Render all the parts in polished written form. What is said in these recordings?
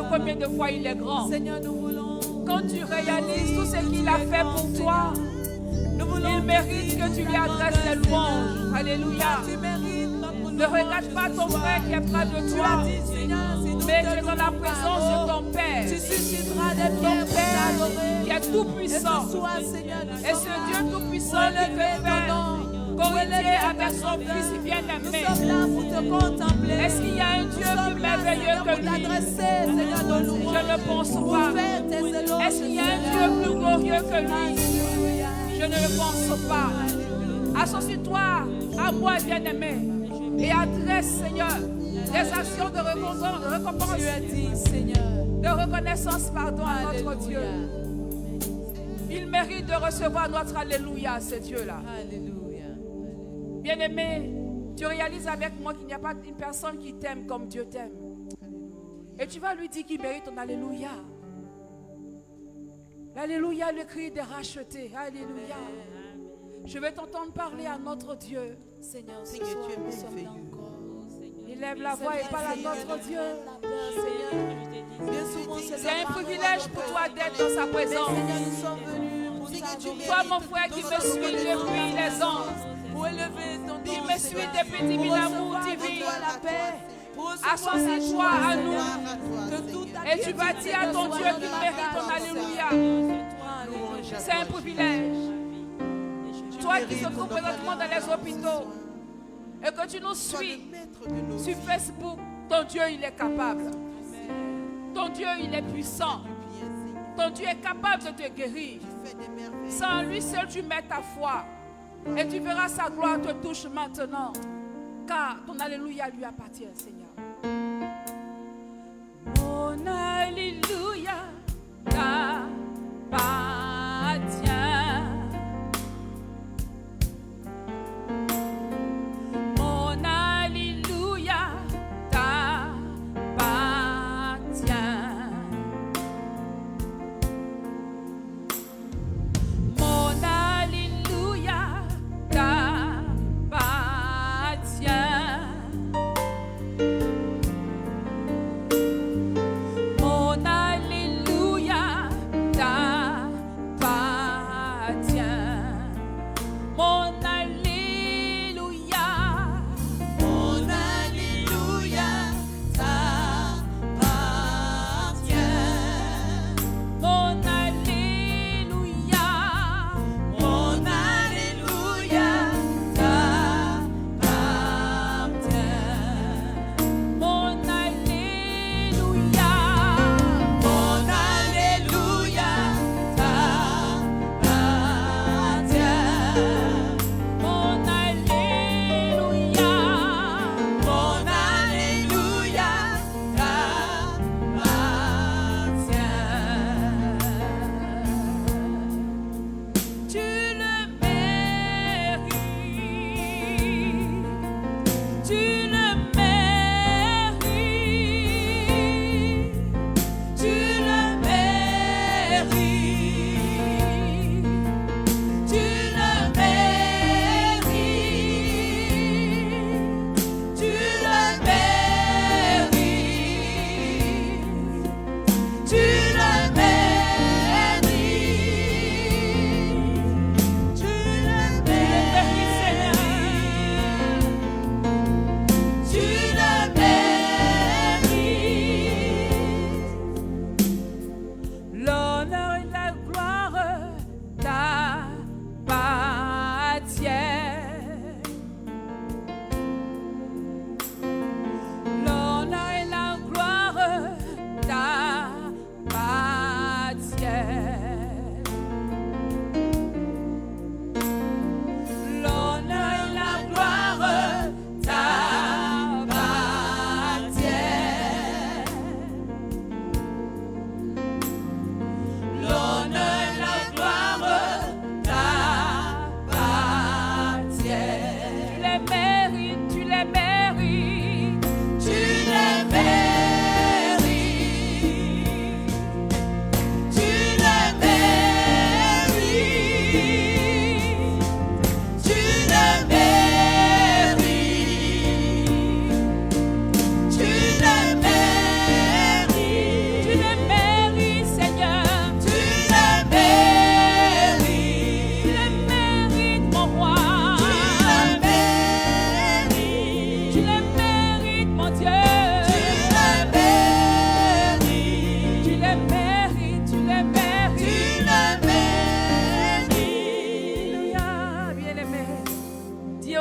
Combien de fois il est grand. Seigneur, nous voulons, quand tu réalises tout ce qu'il a fait pour toi, il mérite que tu lui adresses les louanges. Alléluia. Ne regarde pas ton frère qui est près de toi, mais tu es dans la présence de ton Père. Ton Père qui est tout puissant. Et ce Dieu tout puissant qui te fait corriger avec son fils bien-aimé. Est-ce qu'il y a un Dieu plus merveilleux que lui? Je ne pense pas. Est-ce qu'il y a un Dieu plus glorieux que lui? Je ne le pense pas. Associe-toi à moi, bien-aimé, et adresse, Seigneur, des actions de récompense, de reconnaissance, pardon, à notre Dieu. Il mérite de recevoir notre alléluia, ce Dieu-là. Bien-aimé, tu réalises avec moi qu'il n'y a pas une personne qui t'aime comme Dieu t'aime. Et tu vas lui dire qu'il mérite ton alléluia. L'alléluia, le cri des rachetés. Alléluia. Je vais t'entendre parler à notre Dieu. Seigneur, ce soir, nous sommes là encore. Il lève la voix et parle à notre Dieu. C'est un privilège pour toi d'être dans sa présence. Toi, mon frère qui me suit depuis les anges, qui me suit depuis divin amour, divin la paix, associe-toi à nous et tu vas dire à ton Dieu qu'il mérite ton alléluia. C'est un privilège. Toi qui se trouves présentement dans les hôpitaux et que tu nous suis sur Facebook, ton Dieu il est capable. Ton Dieu il est puissant. Ton Dieu est capable de te guérir. Sans lui seul tu mets ta foi et tu verras sa gloire te touche maintenant, car ton alléluia lui appartient, Seigneur. Mon alléluia t'appartient. Mon alléluia t'appartient. Mon alléluia t'appartient.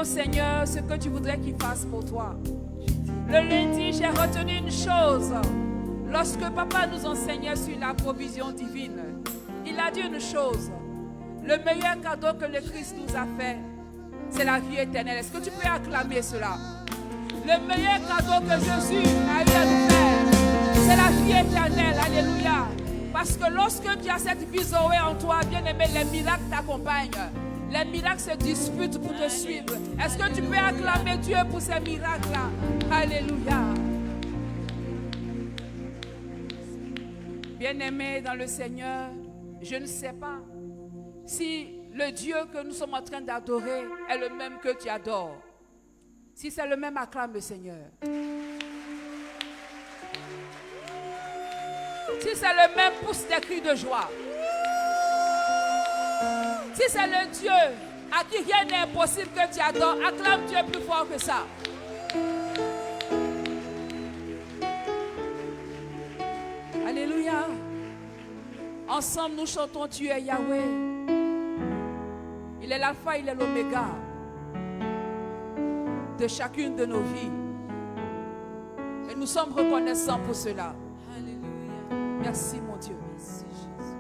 Seigneur ce que tu voudrais qu'il fasse pour toi. Le lundi, j'ai retenu une chose. Lorsque papa nous enseignait sur la provision divine, il a dit une chose. Le meilleur cadeau que le Christ nous a fait, c'est la vie éternelle. Est-ce que tu peux acclamer cela? Le meilleur cadeau que Jésus a eu à nous faire, c'est la vie éternelle. Alléluia. Parce que lorsque tu as cette vie Zoé en toi, bien aimé, les miracles t'accompagnent. Les miracles se disputent pour te suivre. Est-ce que tu peux acclamer Dieu pour ces miracles-là? Alléluia. Bien-aimé dans le Seigneur, je ne sais pas si le Dieu que nous sommes en train d'adorer est le même que tu adores. Si c'est le même, acclame le Seigneur. Si c'est le même, pousse des cris de joie. Si c'est le Dieu à qui rien n'est impossible que tu adores, acclame Dieu plus fort que ça. Alléluia. Ensemble, nous chantons Tu es Yahweh. Il est l'alpha, il est l'oméga de chacune de nos vies. Et nous sommes reconnaissants pour cela. Alléluia. Merci mon Dieu. Merci Jésus.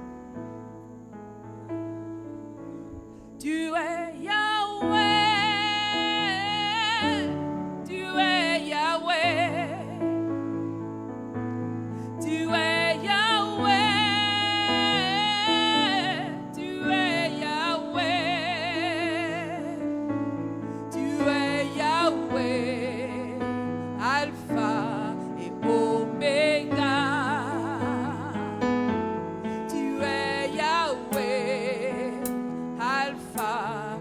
Tu es Yahweh. Tu es Yahweh. Tu es Yahweh. Tu es Yahweh. Tu es Yahweh. Alpha et Oméga. Tu es Yahweh. Alpha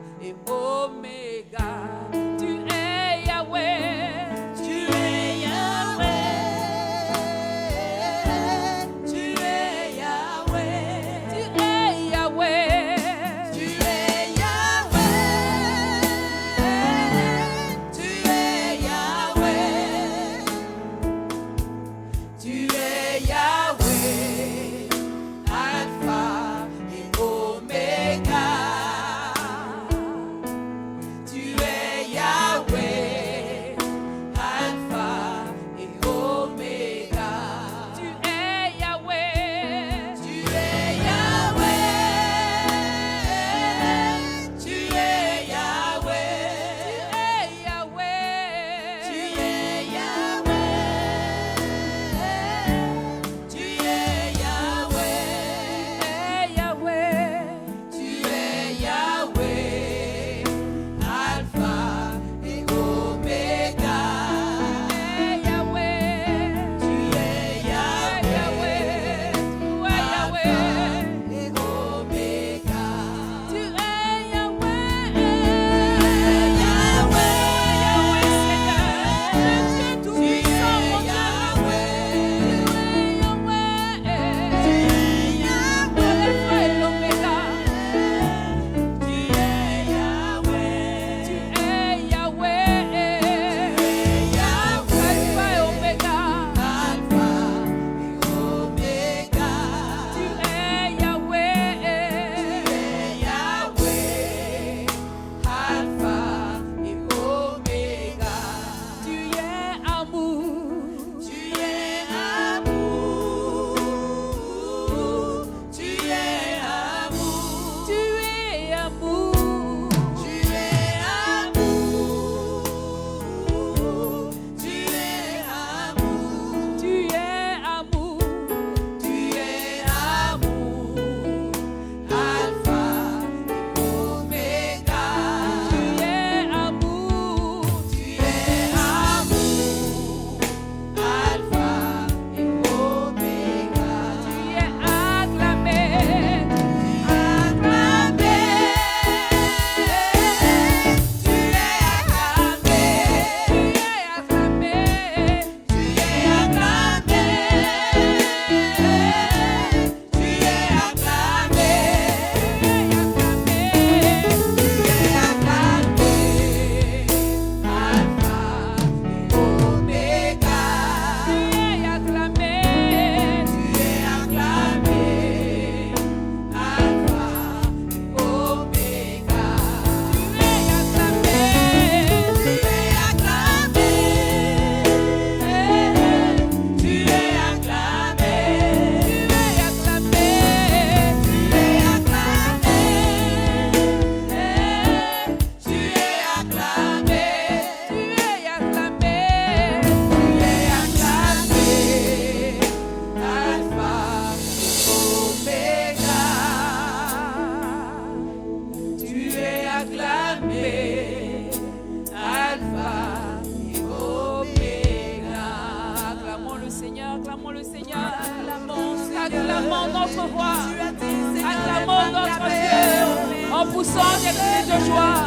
sont des cris de joie,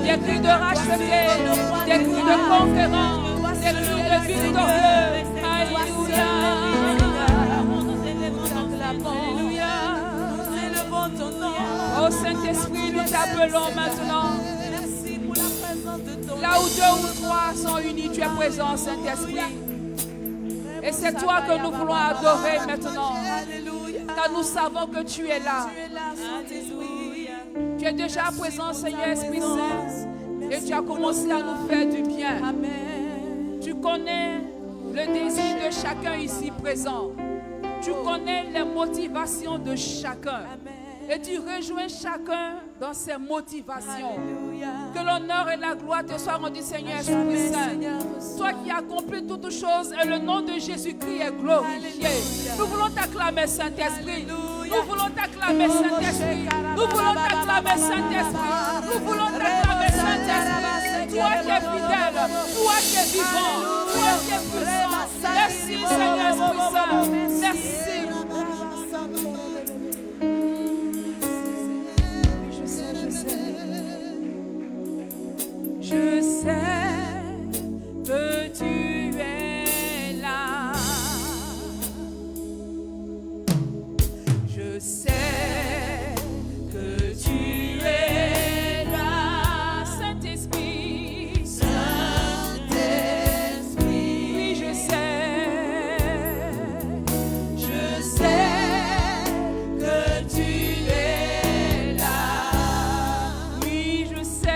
des cris de racheté, des cris de conquérant, des cris de victorieux. Alléluia. Oh Saint-Esprit, nous t'appelons maintenant. Là où 2 ou 3 sont unis, tu es présent, Saint-Esprit. Et c'est toi que nous voulons adorer maintenant. Car nous savons que tu es là. Tu es déjà présent, Seigneur Esprit Saint. Et tu as commencé à nous faire du bien. Tu connais le désir de chacun ici présent. Tu connais les motivations de chacun. Et tu rejoins chacun dans ses motivations. Que l'honneur et la gloire te soient rendus, Seigneur Esprit Saint. Toi qui accomplis toutes choses et le nom de Jésus-Christ est glorifié. Nous voulons t'acclamer, Saint-Esprit. Nous voulons t'acclamer, Saint-Esprit. Nous voulons t'acclamer, Saint-Esprit. Nous voulons t'acclamer, Saint-Esprit. Toi qui es fidèle, toi qui es vivant, toi qui es puissant. Merci, Seigneur Esprit Saint. Merci. Je sais que tu es là. Je sais que tu es là. Saint-Esprit, Saint-Esprit. Oui, je sais. Je sais que tu es là. Oui, je sais.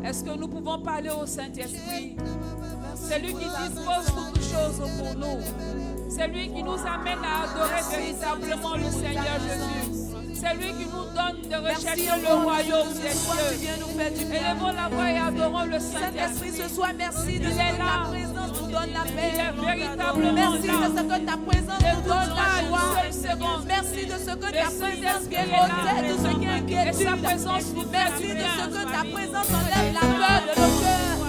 Est-ce que nous pouvons parler au Saint-Esprit? C'est lui qui dispose toutes choses pour nous. C'est lui qui nous amène à adorer véritablement le Seigneur Jésus. C'est lui qui nous donne de rechercher le royaume des cieux. Élevons la voix et adorons le Saint-Esprit. Ce soir, merci de Il ce est que là. ta présence nous donne la Il paix. est véritablement Merci là. de ce que ta présence nous donne la joie. Seconde. Merci de ce que Le ta présence Saint-Esprit vient est là. ôter tout ce qui est Et inquiétude. sa présence nous fait Merci du de bien. ce que ta présence enlève la peur de nos cœurs.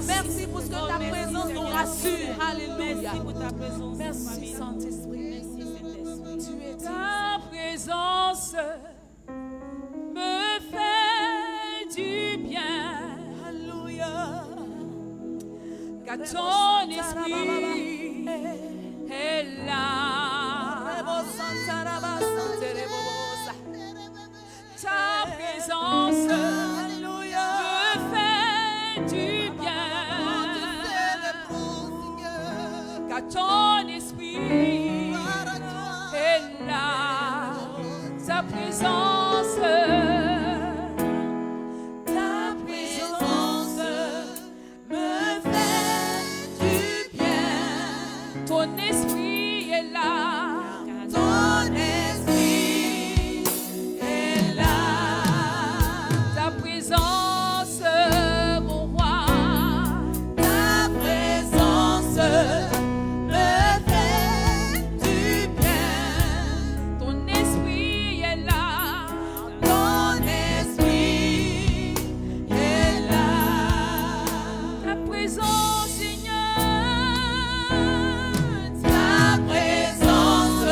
Merci pour ce que ta présence nous rassure. Alléluia. Merci pour ta présence. Merci Saint-Esprit. Tu es Ta présence me fait du bien. Alléluia. Car ton esprit est là. Ta présence me fait du bien. Ton esprit est là. Ton esprit est là. Ta présence, mon roi. Ta présence me fait du bien. Ton esprit est là. Ton esprit est là. Ta présence, Seigneur. Ta présence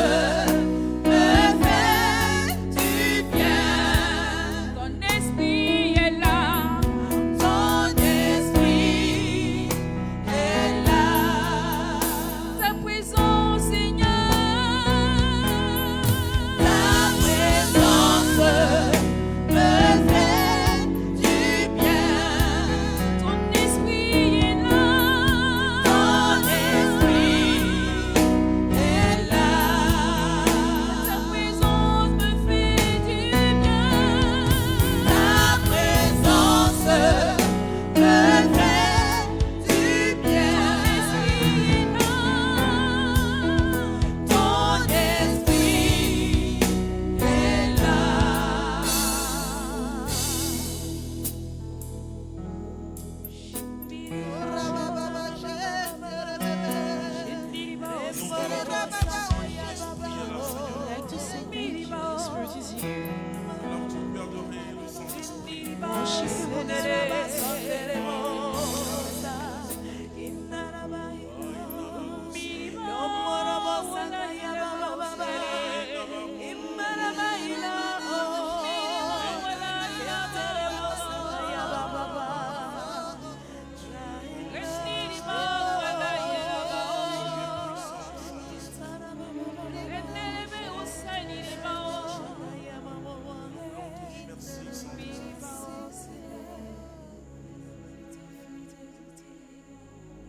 me fait du bien. Ton esprit est là. Ton esprit est là. Ta présence, Seigneur. Ta présence me fait du bien. Ton esprit est là. Ton esprit est là. Ta présence me fait du bien. Ta présence me fait du bien. Ton esprit est là. Like to say thank you. The Spirit is here. Alors tu peux adorer le Saint-Esprit. Worship you. Merci Saint-Esprit.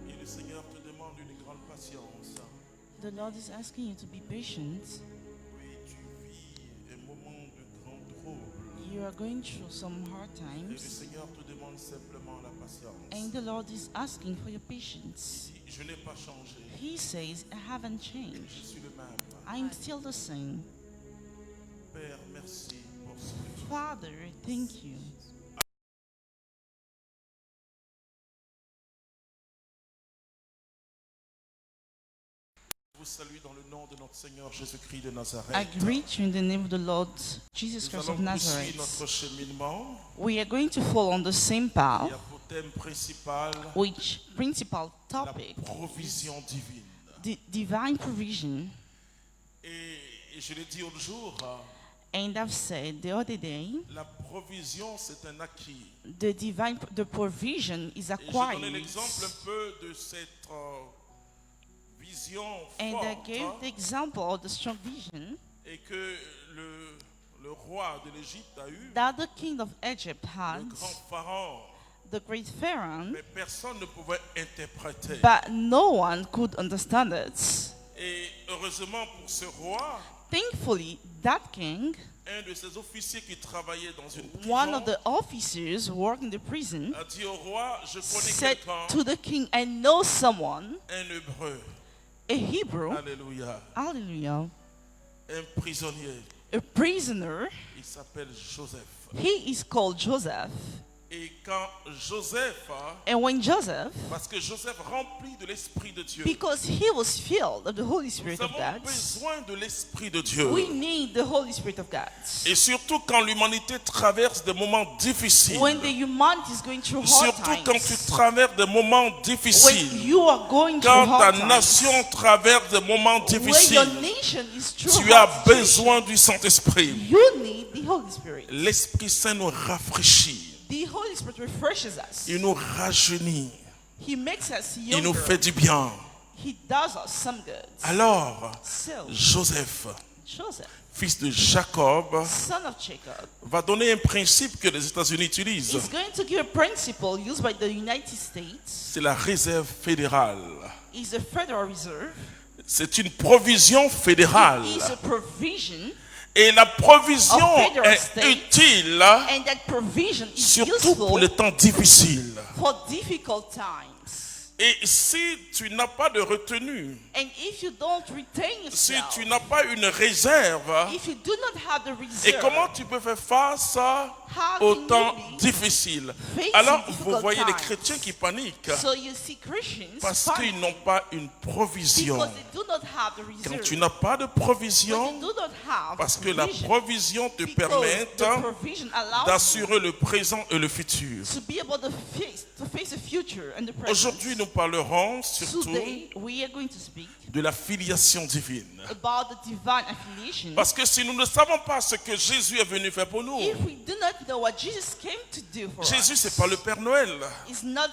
Et le Seigneur te demande une grande patience. The Lord is asking you to be patient. Oui, tu vis un moment de grand trouble. You are going through some hard Et le times, Seigneur te demande simplement la patience. and the Lord is asking for your patience. Il dit, je n'ai pas changé. He says, I haven't Je changed. suis le même. I'm still the same. Père, merci pour ce que tu Father, thank you. vous salue dans le nom de notre Seigneur Jésus-Christ de I Nazareth. greet you in the name of the Lord Jesus Nous Christ allons of poursuivre notre Nazareth. cheminement. We are going to follow on the same Il y path, a pour thème principal which principal la topic, provision divine. the divine provision. Et je l'ai dit l'autre jour, And I've said the other day, la provision c'est un acquis. the provision is Et j'ai donné acquired. l'exemple un peu de cette vision And I forte gave the example of the strong vision et que le roi de l'Égypte a eu, that the king of Egypt le had, grand pharaon, the great Pharaoh, mais personne ne pouvait interpréter. but no one could understand it. Et heureusement pour ce roi, Thankfully, that king, un de ses officiers qui travaillait dans une one of prison, the officers working the prison, a dit au roi, je connais said quelqu'un, to the king, I know someone, un Hébreu, a Hebrew, alléluia, hallelujah, un prisonnier, a prisoner. il s'appelle Joseph. He is called Joseph. Et quand Joseph, And when Joseph, parce que Joseph rempli de l'Esprit de Dieu, because he was filled of the Holy nous Spirit of avons God, besoin de l'Esprit de Dieu. we need the Holy Spirit of God. Et surtout quand l'humanité traverse des moments difficiles. When the humanity is going through hard Surtout quand tu times, traverses des moments when difficiles. you are going through Quand ta hard times, nation traverse des moments when your difficiles, nation is through tu as hard situations, besoin du Saint-Esprit. you need the Holy Spirit. L'Esprit Saint nous rafraîchit. The Holy Spirit refreshes us. Il nous rajeunit. He makes us Il nous younger. fait du bien. He does us some good. Alors, So, Joseph, Joseph, fils de Jacob, son of Jacob, va donner un principe que les États-Unis utilisent. is going to give a principle used by the United States. C'est la réserve fédérale. Is the Federal Reserve. C'est une provision fédérale. It is a provision, Et la provision Of federal est state. utile, and that provision is surtout pour les useful temps difficiles. for difficult times. Et si tu n'as pas de retenue, And if you don't retain si yourself, tu n'as pas une réserve, if you do not have the et reserve, comment tu peux faire face How aux can temps you be difficiles? facing Alors difficult vous voyez les times? chrétiens qui paniquent so you see Christians parce panic qu'ils n'ont pas une provision. because they do not have the Quand reserve. tu n'as pas de When you provision, do not have parce que la provision, provision te because permet the provision allows you d'assurer le présent et le futur. to be able to face the future and the present. Aujourd'hui, nous parlerons surtout Today, we are going to speak de la filiation divine. about the divine affiliation. Parce que si nous ne savons pas ce que Jésus est venu faire pour nous, If we do not know what Jesus came to do for Jésus, us, c'est pas le Père Noël. is not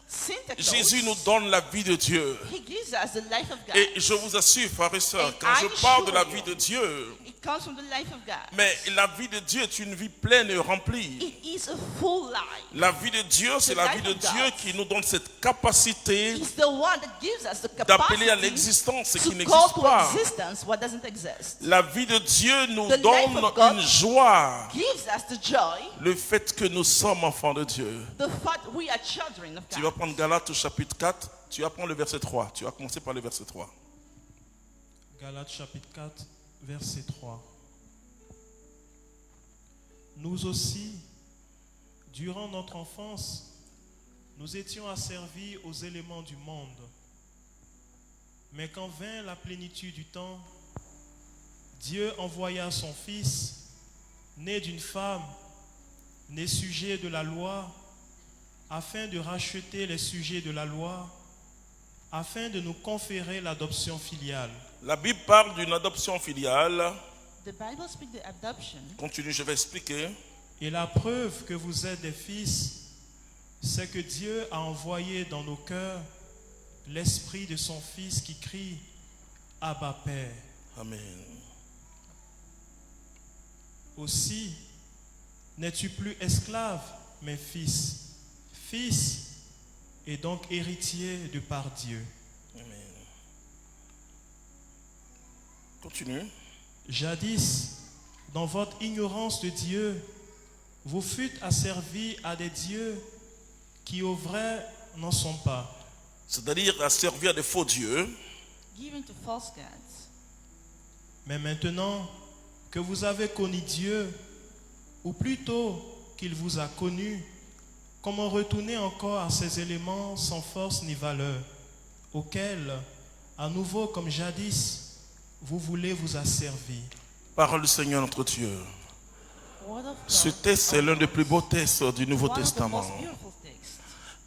Santa Claus. Jésus nous donne la vie de Dieu. He gives us the life of God. Et je vous assure, frères et sœurs, And quand I je parle de la assure vie you, de Dieu, It comes from the life of God. mais la vie de Dieu est une vie pleine et remplie. It is a full life. La vie de Dieu, c'est The la life vie de of God Dieu qui nous donne cette capacité It's the one that gives us the d'appeler à capacity l'existence ce qui to call n'existe to pas. existence what doesn't exist. La vie de Dieu nous The life donne of God une joie. Gives us the joy, Le fait que nous sommes enfants de Dieu. the fact we are children of Tu vas God. prendre Galates au chapitre 4, tu vas prendre le verset 3. Tu vas commencer par le verset 3. Galates chapitre 4, verset 3. Nous aussi, durant notre enfance, nous étions asservis aux éléments du monde. Mais quand vint la plénitude du temps, Dieu envoya son Fils, né d'une femme, né sujet de la loi, afin de racheter les sujets de la loi, afin de nous conférer l'adoption filiale. La Bible parle d'une adoption filiale. The Bible speaks the adoption. Continue, je vais expliquer. Et la preuve que vous êtes des fils, c'est que Dieu a envoyé dans nos cœurs l'esprit de son Fils qui crie « Abba Père ». Amen. Aussi, n'es-tu plus esclave, mais fils. Fils et donc héritier de par Dieu. Amen. Continue. Jadis, dans votre ignorance de Dieu, vous fûtes asservis à des dieux qui au vrai n'en sont pas. C'est-à-dire à servir à des faux dieux. Given to false gods. Mais maintenant que vous avez connu Dieu, ou plutôt qu'il vous a connu, comment retourner encore à ces éléments sans force ni valeur, auxquels, à nouveau comme jadis, vous voulez vous asservir. Parole du Seigneur notre Dieu. Word of Ce God. texte est l'un des plus beaux textes du Nouveau One of the Testament. most beautiful texts.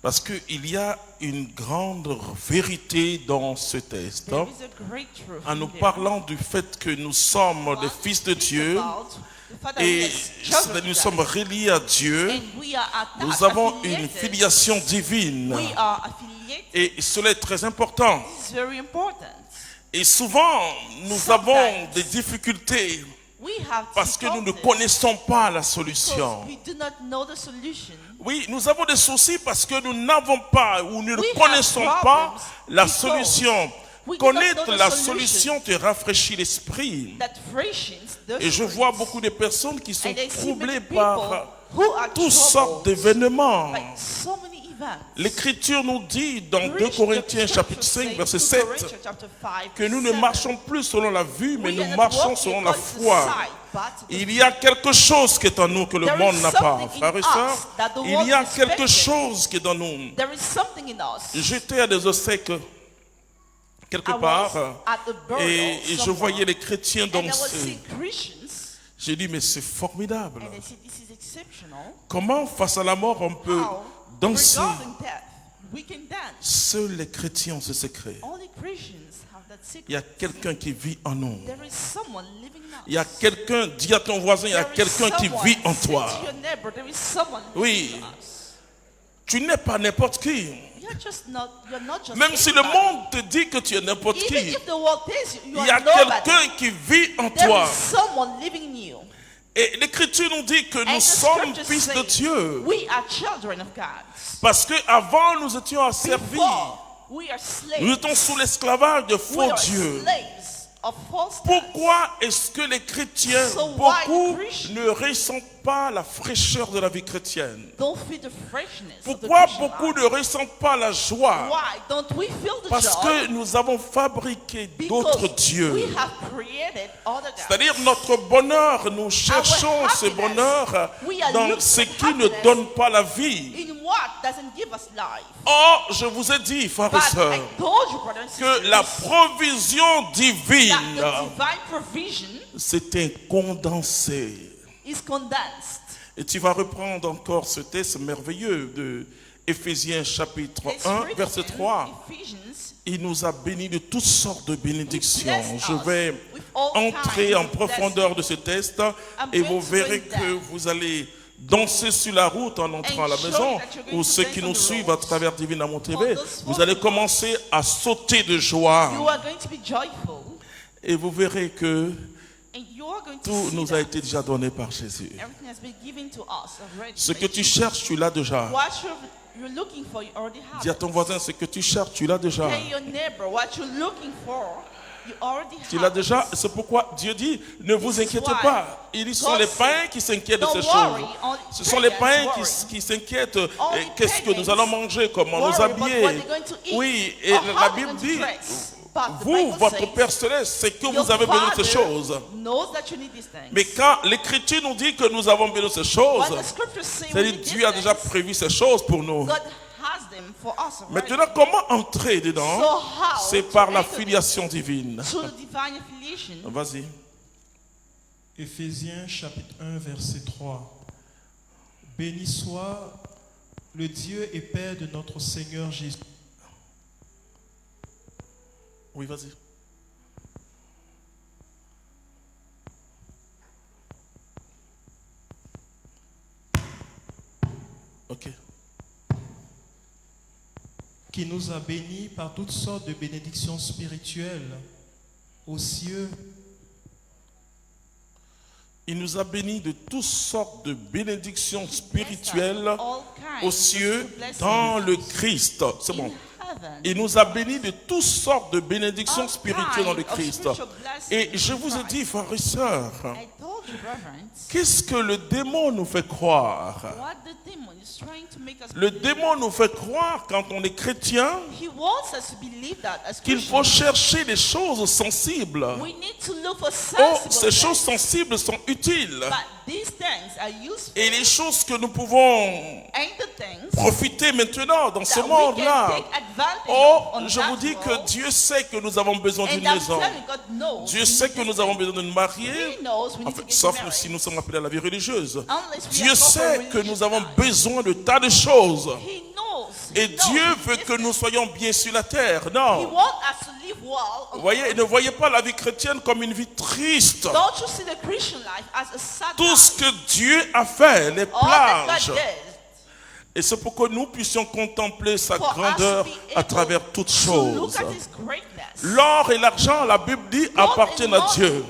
Parce qu'il y a une grande vérité dans ce texte. There is a great truth En in nous there. parlant du fait que nous sommes des One fils de speaks Dieu about the fact that et we are children of nous God. sommes reliés à Dieu, And we are nous avons une affiliated. filiation divine. We are affiliated. Et cela est très important. This is very important. Et souvent, nous avons des difficultés We have parce que nous ne difficulties connaissons pas la because solution. we do not know the solution. Oui, nous avons des soucis parce que nous n'avons pas ou nous ne We have connaissons pas problems la because solution. we do not Connaître know the la solution. solution te rafraîchit l'esprit. That fractions the Et je fruits. vois beaucoup de personnes qui sont And I see troublées many people par who are toutes sortes troubled d'événements. by so many events. L'Écriture nous dit dans 2 Preach the Corinthiens scripture chapitre say 5 verset in 7 Corinthians chapter 5, que nous ne 7, marchons plus selon la vue mais we nous are not marchons walking selon la according to foi. sight, but to Il the y a quelque chose qui est en nous que le There is monde n'a pas. something in Frères et us sœurs, that the il world y a is quelque expecting. chose qui est en nous. There is something in us. J'étais à des obsèques quelque I part was at the burial et je somewhere, voyais les chrétiens and I was danser. seeing Christians, J'ai dit mais c'est formidable. and I said, this is exceptional. Comment face à la mort on peut How, danser? regarding death, we can dance. Seuls les chrétiens ont ce secret. Only Christians have that secret. Il y a quelqu'un qui vit en nous. There is someone living in us. Il y a quelqu'un, dis à ton voisin, il y a There is quelqu'un qui someone, vit en say toi. to your neighbor, there is someone Oui. living in us. Tu n'es pas n'importe qui. You're not just Même si le anybody. monde te dit que tu es n'importe Even qui, if the world tells you you il y a are nobody, quelqu'un qui vit en there toi. is someone living in you. Et l'Écriture nous dit que And nous the sommes scripture fils de says Dieu. we are children of God. Parce qu'avant, nous étions asservis. Before, we are slaves. Nous étions sous l'esclavage de We faux are dieux. slaves of false starts. Pourquoi est-ce que les chrétiens, So why beaucoup Christians ne ressentent pas la fraîcheur de la vie chrétienne? don't feel the freshness of the Pourquoi Christian beaucoup life? ne ressentent pas la joie? Why don't we feel the Parce joy? que nous avons fabriqué d'autres Because dieux. we have created other gods. C'est-à-dire notre bonheur, nous cherchons ce bonheur dans ce qui ne donne pas la vie. In what doesn't give us life. Or, je vous ai dit, frères et But sœurs, I told you, brothers and sisters, que la provision that divine, the divine provision c'est un condensé. is condensed. Et tu vas reprendre encore ce texte merveilleux de Éphésiens chapitre It's 1, written verset in 3. Ephesians, Il nous a bénis de toutes sortes de bénédictions. blessed Je vais us with all entrer kinds en of profondeur de ce texte et vous verrez que vous allez danser sur la route en entrant à la maison, ou ceux qui nous suivent à travers Divine Amour TV, vous allez commencer à sauter de joie you are going to be joyful, et vous verrez que and you are going to tout see nous a that été déjà donné par Jésus. everything has been given to us already. Ce que tu cherches, tu l'as déjà. What you're looking for, you already have. Dis à ton voisin, ce que tu cherches, tu l'as déjà. Tell your neighbor what you're looking for, you already Tu have. l'as déjà, c'est pourquoi Dieu dit, ne vous inquiétez pas. Ils sont les païens qui s'inquiètent de ces choses. Ce sont les païens qui s'inquiètent, qu'est-ce que nous allons manger, comment nous habiller. Oui, et la Bible dit, vous, votre Père Céleste, c'est que vous avez besoin de ces choses. Mais quand l'Écriture nous dit que nous avons besoin de ces choses, c'est-à-dire Dieu a déjà prévu ces choses pour nous. Maintenant, comment entrer dedans? C'est par la filiation divine. Vas-y. Éphésiens chapitre 1 verset 3. Béni soit le Dieu et Père de notre Seigneur Jésus. Oui, vas-y. Ok. Qui nous a bénis par toutes sortes de bénédictions spirituelles aux cieux. Il nous a bénis de toutes sortes de bénédictions spirituelles aux cieux dans le Christ. C'est bon. Il nous a bénis de toutes sortes de bénédictions spirituelles dans le Christ. Et je vous ai dit, frères et sœurs, qu'est-ce que le démon nous fait croire? Le démon nous fait croire, quand on est chrétien, qu'il faut chercher les choses sensibles. Oh, ces choses sensibles sont utiles. Et les choses que nous pouvons profiter maintenant dans ce monde-là. Oh, je vous dis que Dieu sait que nous avons besoin d'une maison. Dieu sait que nous avons besoin de nous marier. Enfin, sauf si nous sommes appelés à la vie religieuse. Dieu sait que nous avons besoin de tas de choses. Et Dieu veut que nous soyons bien sur la terre. Non. Vous voyez, ne voyez pas la vie chrétienne comme une vie triste. Tout ce que Dieu a fait, les plages. Et c'est pour que nous puissions contempler sa grandeur à travers toutes choses. L'or et l'argent, la Bible dit, appartiennent à Dieu.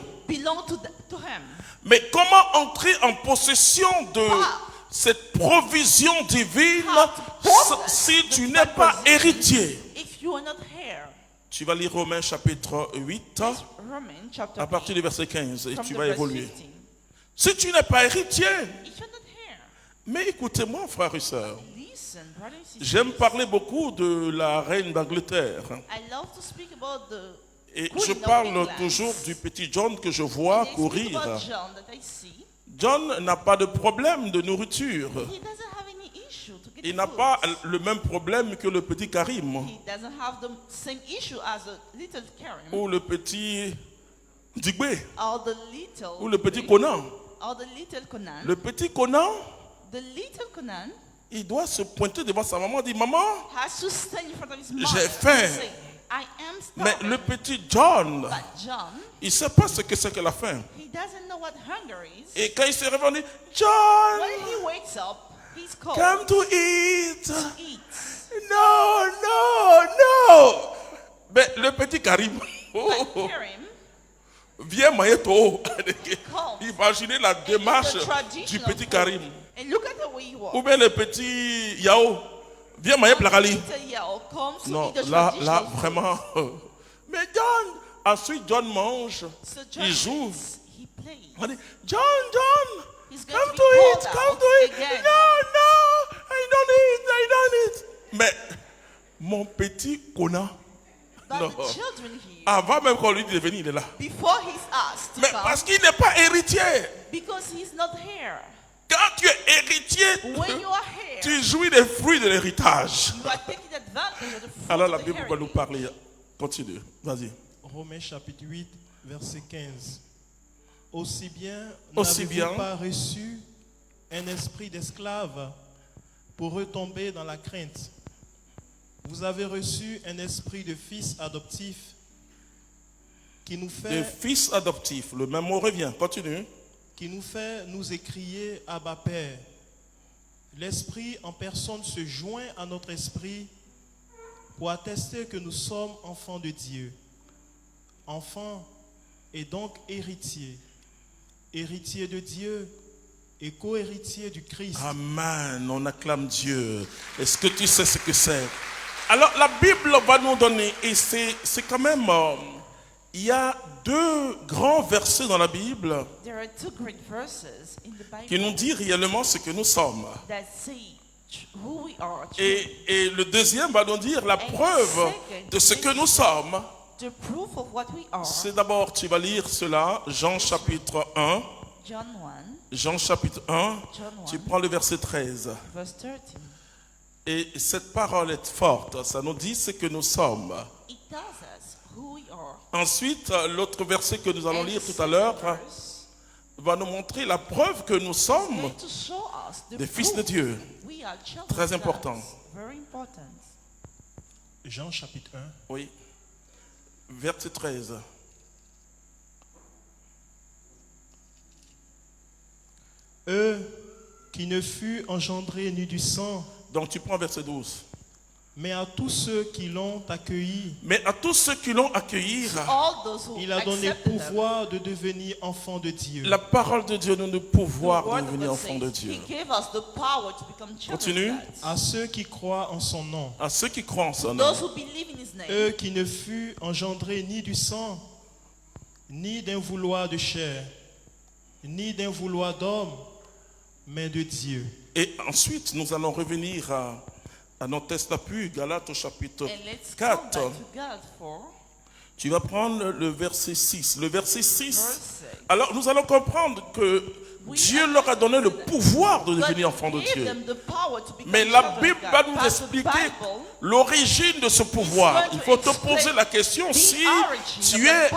Mais comment entrer en possession de cette provision divine si tu n'es pas héritier? Tu vas lire Romains chapitre 8 à partir du verset 15 et tu vas évoluer. Si tu n'es pas héritier, mais écoutez-moi, frères et sœurs, j'aime parler beaucoup de la reine d'Angleterre. Et je parle toujours du petit John que je vois courir. John n'a pas de problème de nourriture. Il n'a pas le même problème que le petit Karim. Ou le petit Digbe. Ou le petit Conan. Le petit Conan, il doit se pointer devant sa maman et dire, maman, j'ai faim. Mais le petit John, il ne sait pas ce que c'est que la faim. Et quand il se réveille, on dit, John, come to eat. No, no, no. Mais le petit Karim, viens manger toi. Imaginez la démarche du petit Karim. Ou bien le petit Yao, viens manger Plakali. Non, là, vraiment. Mais John, Ensuite, John mange, So John il joue. eats, he plays. On dit, John, John, He's going come to to be eat, called come out to eat. again. No, I don't eat. Mais mon petit connard, But non. the children here, Avant même qu'on lui dise de venir, il est là. before he's asked to Mais come, parce qu'il n'est pas héritier. because he's not here. Quand tu es héritier, When you are here, tu jouis des fruits de l'héritage. you are taking advantage of the fruit Alors la of the Bible va nous heritage. parler. Continue, vas-y. Romains chapitre 8, verset 15. Aussi bien Aussi bien. n'avez-vous pas reçu un esprit d'esclave pour retomber dans la crainte. Vous avez reçu un esprit de fils adoptif qui nous Des fait, fils adoptifs, le même mot revient. Continue. nous écrier Abba Père. L'esprit en personne se joint à notre esprit pour attester que nous sommes enfants de Dieu. Enfants et donc héritiers. Héritiers de Dieu et co-héritiers du Christ. Amen, on acclame Dieu. Est-ce que tu sais ce que c'est? Alors la Bible va nous donner, et c'est quand même, il y a deux grands versets dans la Bible There are two great verses in the qui nous Bible disent réellement ce que nous sommes. that say who we are. Et le deuxième va nous dire la preuve de ce que nous sommes. The proof of what we are. C'est d'abord, tu vas lire cela, Jean chapitre 1. John 1, Jean chapitre 1, John 1, tu prends le verset 13. verse 13. Et cette parole est forte, ça nous dit ce que nous sommes. It tells us who we are. Ensuite, l'autre verset que nous allons And lire the tout à l'heure second verse va nous montrer la preuve que nous is sommes going to show us the des fils de proof Dieu. we are children Très of important. God. Very important. Jean chapitre 1. Oui. Verset 13. Eux qui ne furent engendrés ni du sang, Donc tu prends verset 12. mais à tous ceux qui l'ont accueilli, Mais à tous ceux qui l'ont accueilli, All those who il a donné accepted them, pouvoir de devenir enfants de Dieu. la parole de Dieu nous donne le the pouvoir word de of devenir God enfants de says, Dieu. He gave us the power to become children Continue. of God. À ceux qui croient en son nom, À ceux qui croient en son nom. Those who believe in His name, eux qui ne furent engendrés ni du sang, ni d'un vouloir de chair, ni d'un vouloir d'homme, mais de Dieu. Et ensuite, nous allons revenir à notre texte d'appui, Galates au chapitre and let's come 4. back to God for Tu vas prendre le verset 6. Le verset 6. verse 6. Alors, nous allons comprendre que Dieu leur a donné le pouvoir de devenir enfants de God gave Dieu. them the power to become Mais la children of Bible God. va nous But the expliquer Bible l'origine de ce pouvoir. Il faut te poser la question si tu es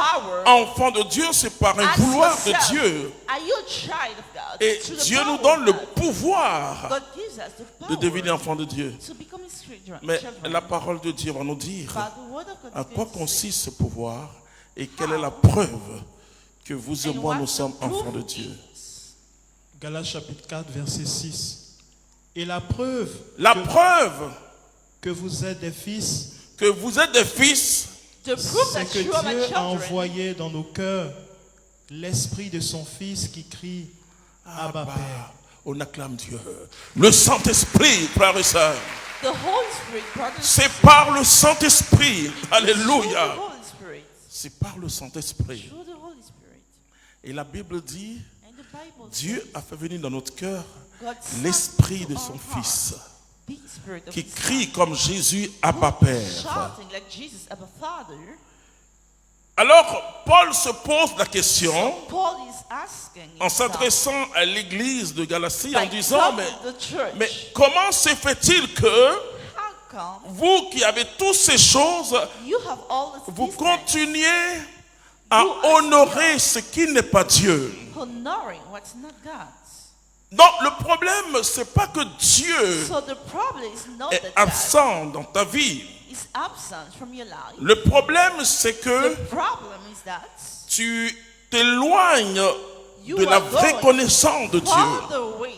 enfant de Dieu, c'est par un asks vouloir de yourself, Dieu. Are you a child of God? Et Through the Dieu nous power donne of le God. pouvoir God gives us the de power devenir enfant de Dieu. to become His children. Mais la parole de Dieu va nous But dire the word of God à is quoi going to say, consiste ce pouvoir et quelle est la preuve que vous et and moi what nous the sommes enfants proof de Dieu. is. Galates chapitre 4, verset 6. Et la preuve Que vous êtes des fils, que vous êtes des fils, The proof c'est that que you are my Dieu a children envoyé dans nos cœurs l'esprit de son Fils qui crie Abba Abba, Père. on acclame Dieu. Le Saint-Esprit, frères et sœurs, The Holy Spirit, brothers and c'est par le Saint-Esprit, sisters, alléluia, through the Holy Spirit. c'est par le Saint-Esprit. Through the Holy Spirit. Et la Bible dit, And the Bible Dieu says, a fait venir dans notre cœur God sent l'Esprit to de our son heart Fils, the Spirit of qui His crie Son, comme Jésus, Abba Père. shouting like Jesus, Abba Father. Alors, Paul se pose la question Paul is asking en himself, s'adressant à l'église de Galatie en by disant, coming to the church, mais comment se fait-il que how come vous qui avez toutes ces choses, you have all this vous business continuez à honorer ce qui n'est pas Dieu? honoring what's not God's? Donc le problème, c'est pas que Dieu So the problem is not est that God absent dans ta vie. is absent from your life. Le problème, c'est que The problem is that tu t'éloignes you de la are vraie going connaissance de Dieu. farther away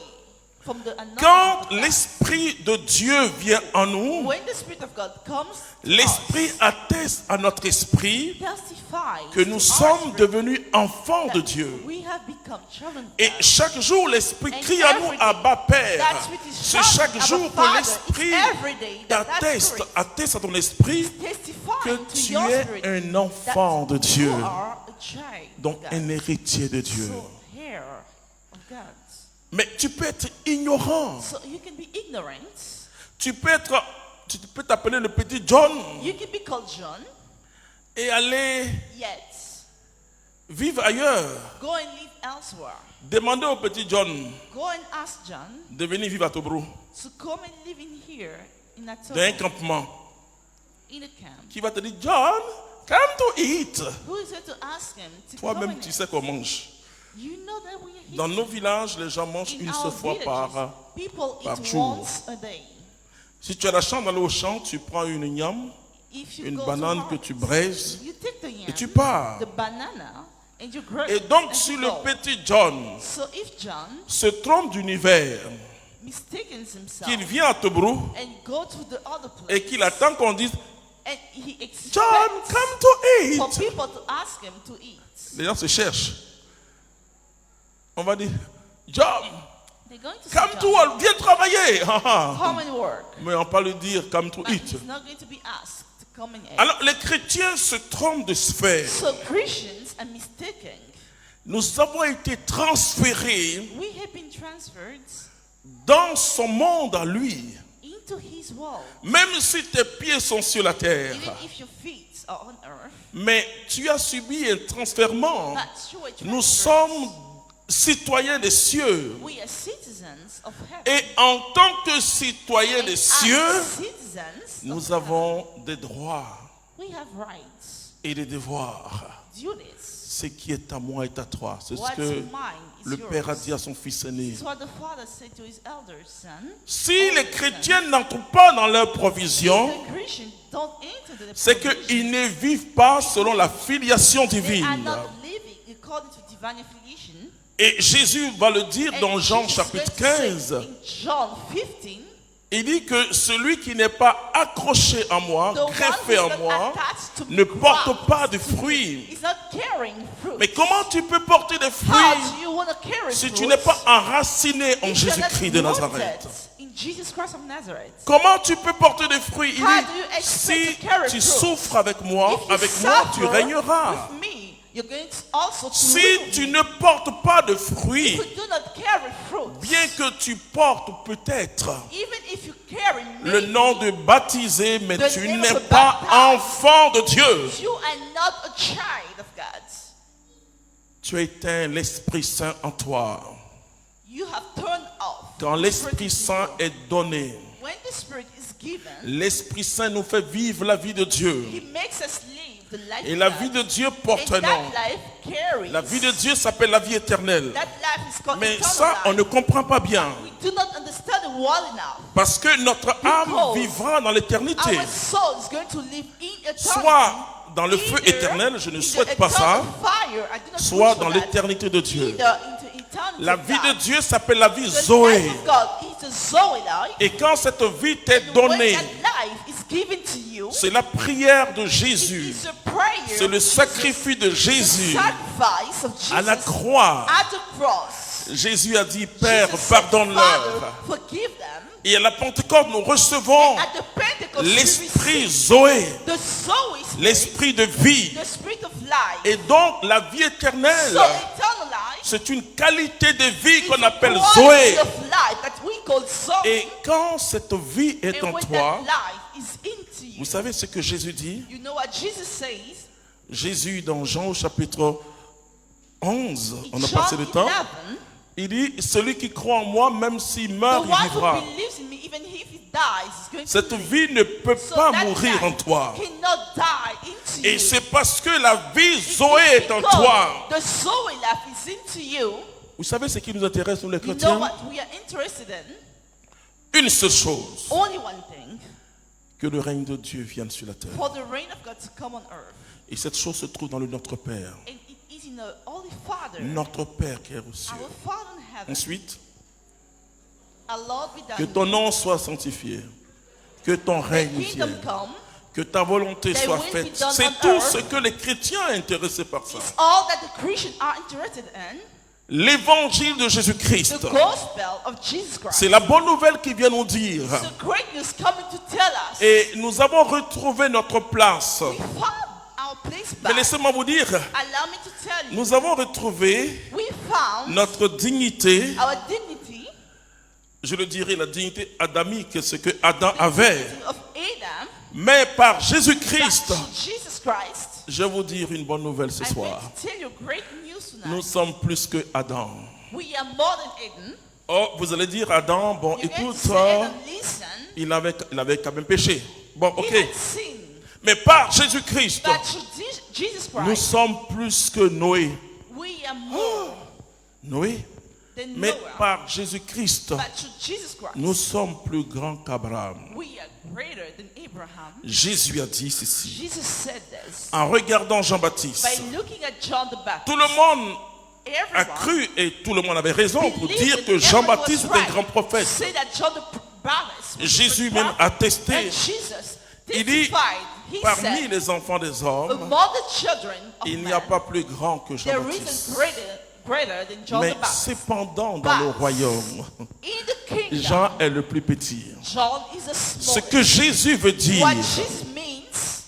from the knowledge Quand of God. l'Esprit de Dieu vient en nous, When the Spirit of God comes to l'Esprit us, atteste à notre esprit testifies que nous to sommes our spirit devenus enfants de that Dieu. we have become children of Et God. chaque jour, l'Esprit And crie à nous, every day, Abba Père. that spirit is C'est shouting, chaque Abba jour que Father. l'Esprit It's every day that atteste, spirit atteste à ton esprit testifies que to tu your es spirit un enfant de that Dieu, you are a child donc of God. un héritier de Dieu. So, heir of God. Mais tu peux être ignorant. So you can be ignorant. Tu peux t'appeler le petit John You can be called John, et aller yet vivre ailleurs. go and live elsewhere. Demandez au petit John Go and ask John de venir vivre à Tobruk, to come and live in here in dans un Atobo, campement, in a camp. qui va te dire, John, come to eat. Who is there to ask him to come Toi-même, and tu eat? sais qu'on mange. You know that we are Dans here. nos villages, les gens mangent In une our seule fois villages, par people eat jour. once a day. Si tu as la chance d'aller au champ, tu prends une yam, If you une go banane to que harvest, tu braises you take the et yam, tu pars. the banana, and you grab Et it donc, and si you le go. petit John So if John se trompe d'univers, mistakes himself qu'il vient à Tobruk and go to the other place, et qu'il attend qu'on dise, and he expects John, come to for eat. people to ask him to eat, Les gens se cherchent. On va dire, John, they're going to come say, to John, work, viens travailler. come and work. Mais on peut lui dire, come to But eat. he's not going to be asked to come and eat. Alors, les chrétiens se trompent de sphère. So Christians are mistaken. Nous avons été transférés We have been transferred dans son monde à lui. into his world. Même si tes pieds sont sur la terre. Even if your feet are on earth, Mais tu as subi un transfèrement. but through a Nous transfer, sommes citoyens des cieux. we are citizens of heaven. Et en tant que citoyens And des as cieux, citizens nous of avons des droits heaven, we have rights, et des devoirs. duties. Ce qui est à moi est à toi. C'est ce What's que mine is le yours. Père a dit à son fils aîné. It's what the father said to his elder son. Si les chrétiens n'entrent pas dans leur provision, The Christians don't enter the c'est provision. qu'ils ne vivent pas selon la filiation They are divine. not living according to divine affiliation. Et Jésus va le dire dans And Jean Jesus chapitre going to say 15. in John 15, Il dit que celui qui n'est pas accroché à moi, the one greffé who à is not moi, attached to ne me porte pas de fruits. is not carrying fruit. Mais comment tu peux porter des How fruits do you want to carry si fruit tu n'es pas enraciné en if you're Jésus-Christ de not Nazareth? rooted in Jesus Christ of Nazareth? Comment tu peux porter des fruits? Il How dit, do you expect si to carry tu fruit? souffres avec moi, If you avec moi tu suffer régneras. with me, you're going to also to Si rule tu me. ne portes pas de fruits, If you do not carry fruit, bien que tu portes peut-être even if you carry le maybe, nom de baptisé, mais the tu name n'es of the pas baptized, enfant de Dieu. you are not a child of God. Tu as éteint l'Esprit Saint en toi. You have turned off. Quand the Spirit l'Esprit in Saint you. est donné, When the Spirit is given, l'Esprit Saint nous fait vivre la vie de Dieu. He makes us live the life Et of la God. vie de Dieu And porte un that nom. life carries. La vie de Dieu s'appelle la vie éternelle. That life is called Mais eternal ça, on ne life. comprend pas bien. We do not understand it well enough. Parce que notre âme Because vivra dans l'éternité. Our soul is going to live in eternity. Soit dans le feu Either éternel, je ne in the souhaite pas ça, eternal fire, I do not soit wish for dans that. l'éternité de Dieu. Either into eternity La of vie de God. Dieu s'appelle la vie The Zoé. life of God is a Zoe life. Et quand cette vie t'est And donnée, when that life is given to you, c'est la prière de it Jésus. is a prayer. C'est le of Jesus, sacrifice de the Jésus sacrifice of Jesus à la croix. at the cross. Jésus a dit, Père, Jesus said, pardonne-leur. Father, forgive them. Et à la Pentecôte, nous recevons At the Pentecost, we l'esprit receive Zoé, the Zoe Spirit, l'esprit de vie. the Spirit of life. Et donc, la vie éternelle, So eternal life c'est une qualité de vie is qu'on a appelle quality Zoé. of life that we call Zoe. Et quand cette vie est And en when toi, that life is into you, vous savez ce que Jésus dit? you know what Jesus says Jésus, dans Jean au chapitre 11, in on a John passé le temps, 11, il dit, celui qui croit en moi, même s'il the meurt, one il vivra. who believes in me, even if he dies, is going Cette to live. vie ne peut So pas that mourir life en toi. cannot die into Et you. c'est parce que la vie It Zoé is est en because toi. the Zoe life is into you. Vous savez ce qui nous intéresse, nous les You know chrétiens? what we are interested in? Une seule chose, Only one thing. que le règne de Dieu vienne sur la terre. For the reign of God to come on earth. Et cette chose se trouve dans le Notre Père. And it is in the Holy Father. Notre Père qui est aux cieux. Our Father in heaven. Ensuite, Our Lord be done. que ton nom soit sanctifié. Que ton Thy règne kingdom vienne. come. Que ta volonté Thy soit will be faite. done C'est on tout earth. ce que les chrétiens sont intéressés par ça. It's all that the Christians are interested in. L'évangile de Jésus-Christ. The gospel of Jesus Christ. C'est la bonne nouvelle qui vient nous dire. It's the great news coming to tell us. Et nous avons retrouvé notre place. We found our place Mais back. laissez-moi vous dire, Allow me to tell you. nous avons retrouvé We found notre dignité. our dignity Je le dirais, la dignité adamique, ce que Adam avait. of Adam. Mais par But Jésus-Christ, through Jesus Christ. je vais vous dire une bonne nouvelle ce I'm going soir. to tell you great news tonight. Nous sommes plus que Adam. We are more than Eden. Oh, vous allez dire, Adam, bon, You're going to écoute, say, Adam, listen. il avait quand même péché. Bon, He ok. had sinned. Mais par Jésus-Christ, But through Jesus nous Christ, sommes plus que Noé. we are more Noé. than Mais Noah. par Jésus-Christ, But through Jesus Christ, nous sommes plus grands qu'Abraham. we are greater than Abraham. Jésus a dit ceci. Jesus said this En regardant Jean-Baptiste, by looking at John the Baptist. tout le monde a Everyone cru et tout le monde avait raison pour believed dire that que everyone Jean-Baptiste was était un right grand to prophète. say that John the Baptist was a Jésus good même prophet. attesté, And Jesus il dit, testified. He parmi said, les enfants des hommes, among the children of il n'y a man, pas plus grand que there Jean-Baptiste. is greater than John Mais the Baptist. cependant, dans le royaume, In the kingdom, Jean est le plus petit. John is a Ce small. que Jésus veut dire, What Jesus means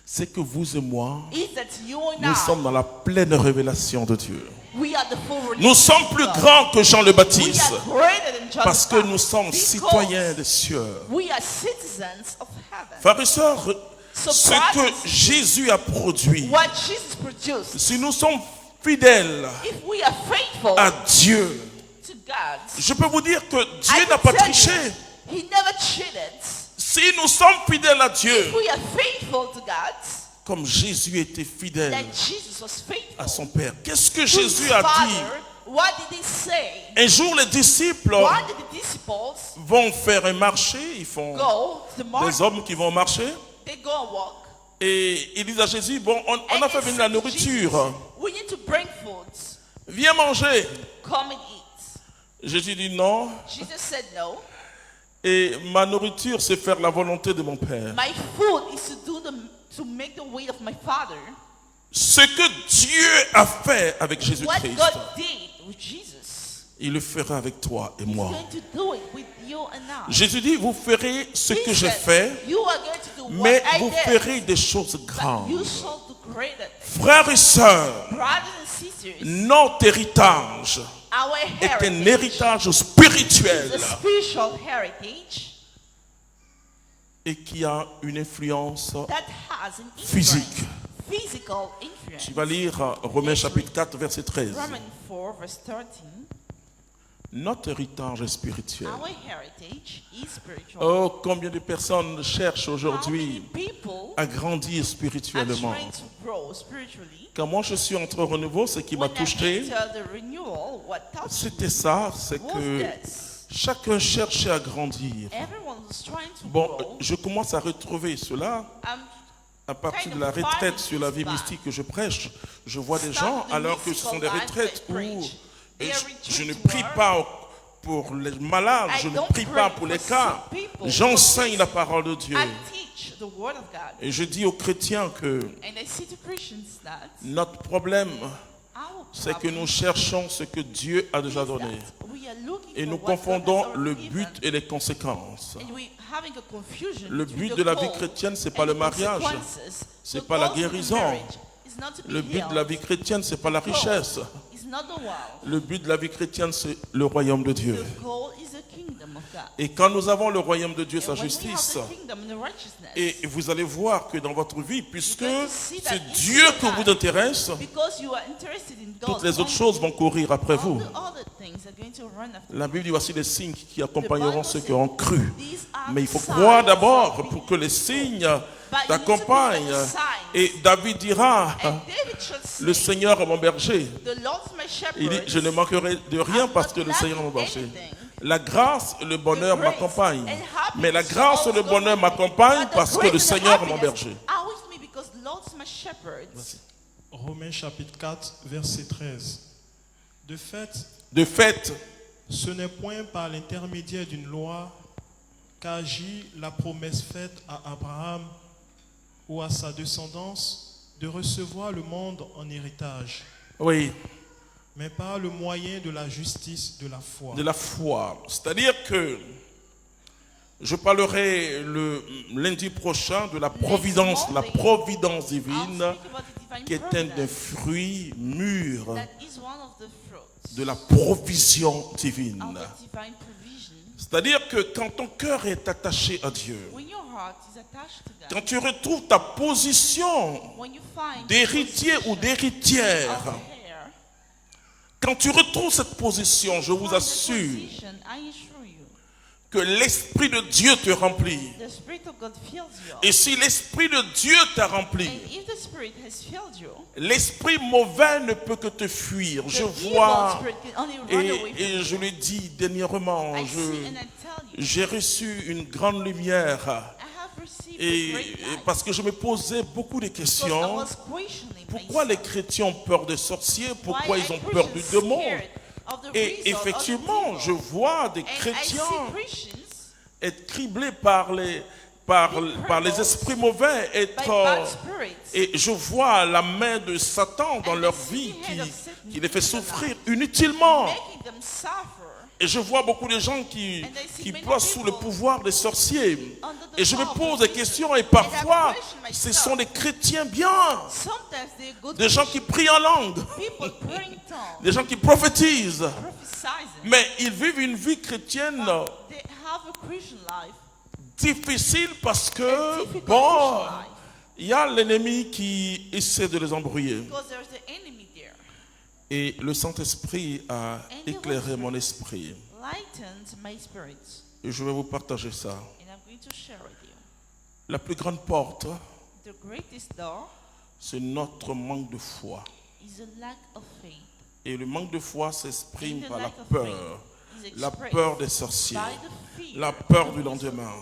c'est que vous et moi, is that you and nous I, sommes dans la pleine révélation de Dieu. we are the full Nous sommes plus grands que Jean le We Baptiste are greater than John parce the que Baptist nous sommes because citoyens des cieux. we are citizens of heaven. Frères et sœurs, So ce brothers, que Jésus a produit, what Jesus produced, si nous sommes fidèles if we are faithful à Dieu, to God, je peux vous dire que I Dieu n'a can pas tell triché. you, He never cheated. Si nous sommes fidèles à Dieu, If we are faithful to God, comme Jésus était fidèle then Jesus was à faithful. son Père. Qu'est-ce que To Jésus his a dit? Father, what did He say? Un jour, les disciples Why did the disciples vont faire un marché, ils font go to the des market? hommes qui vont marcher, They go and walk. et ils disent à Jésus, bon, on And a they fait venir la said to Jesus, nourriture, we need to bring foods. viens manger. Come and eat. Jésus dit non, Jesus said no. et ma nourriture, c'est faire la volonté de mon Père. My food is to make the will of my Father. Ce que Dieu a fait avec What Jésus-Christ, God did with Jesus, il le fera avec toi et He's moi. going to do it with you and I. Jésus dit, vous ferez ce He que j'ai said, fait, you are going to do mais what I vous did, ferez des choses but grandes. you shall do greater things. Frères et sœurs, Brothers and sisters, notre héritage our est un heritage héritage is spirituel a spiritual heritage et qui a une influence that has an physique. influence, physical influence. Tu vas lire Romains chapitre 4, verset 13. Romans 4, verse 13. Notre héritage est spirituel. Our heritage is spiritual. Oh, combien de personnes cherchent How many aujourd'hui people à grandir are spirituellement. trying to grow spiritually? Quand moi je suis entré au renouveau, ce qui m'a When I touché, enter the renewal, what touched c'était ça, c'est me que was this. chacun cherchait à grandir. Everyone was trying to Bon, grow. je commence à retrouver cela I'm à partir de la retraite sur la vie mystique que je prêche. Je vois des gens, alors que ce sont des retraites où je ne prie pas pour les malades, je ne prie pas pour les cas. J'enseigne la parole de Dieu. I teach the word of God. Et je dis aux chrétiens que And I say to Christians that notre problème, our c'est que problem nous cherchons ce que Dieu a déjà is donné. that we are looking Et for nous what God has confondons already le given. but et les conséquences. And we having a confusion Le between but the de la vie goal chrétienne, c'est pas and le the mariage. consequences. C'est The pas la goal of the guérison. marriage is not to be Le but de la healed. vie chrétienne, c'est pas la The goal richesse. is not the wealth. Le but de la vie chrétienne, c'est le royaume de Dieu. The goal is the kingdom of God. Et quand nous avons le royaume de Dieu, And sa when we justice, have the kingdom and the righteousness, et vous allez voir que dans votre vie, puisque You're going to see that c'est in Dieu your qui life, vous intéresse, because you are interested in God, toutes les autres only, choses vont courir après all vous. the other things are going to run after La Bible dit voici les signes qui accompagneront The ceux Bible qui auront cru. These are Mais il faut the croire signs d'abord of pour que les signes But you t'accompagnent. need to believe the signs. Et David dira, And David should say, le Seigneur est mon berger. the Lord's my shepherd. Il dit, je ne manquerai de rien parce que le Seigneur est mon berger. La grâce et le bonheur m'accompagnent. Mais la grâce et le bonheur m'accompagnent parce que le Seigneur est mon berger. Are with me because the Lord's my shepherd. Romains chapitre 4, verset 13. De fait, ce n'est point par l'intermédiaire d'une loi qu'agit la promesse faite à Abraham ou à sa descendance de recevoir le monde en héritage. Oui, mais par le moyen de la justice de la foi. De la foi. C'est-à-dire que je parlerai le lundi prochain de la providence divine, qui est un des fruits mûrs de la provision divine. C'est-à-dire que quand ton cœur est attaché à Dieu, quand tu retrouves ta position d'héritier ou d'héritière, quand tu retrouves cette position, je vous assure que l'Esprit de Dieu te remplit. Et si l'Esprit de Dieu t'a rempli, l'esprit mauvais ne peut que te fuir. Je vois, et je le dis dernièrement, j'ai reçu une grande lumière. Et parce que je me posais beaucoup de questions. Pourquoi les chrétiens ont peur des sorciers? Pourquoi ils ont peur du démon? Et effectivement, je vois des chrétiens être criblés par les esprits mauvais, et je vois la main de Satan dans leur vie qui les fait souffrir inutilement. Et je vois beaucoup de gens qui passent sous le pouvoir des sorciers. Et je me pose des questions, et parfois, ce sont des chrétiens bien. Des gens qui prient en langue. Des gens qui prophétisent. Mais ils vivent une vie chrétienne difficile parce que, bon, il y a l'ennemi qui essaie de les embrouiller. Et le Saint-Esprit a éclairé mon esprit. Et je vais vous partager ça. La plus grande porte, c'est notre manque de foi. Et le manque de foi s'exprime par la peur. La peur des sorciers. La peur du lendemain.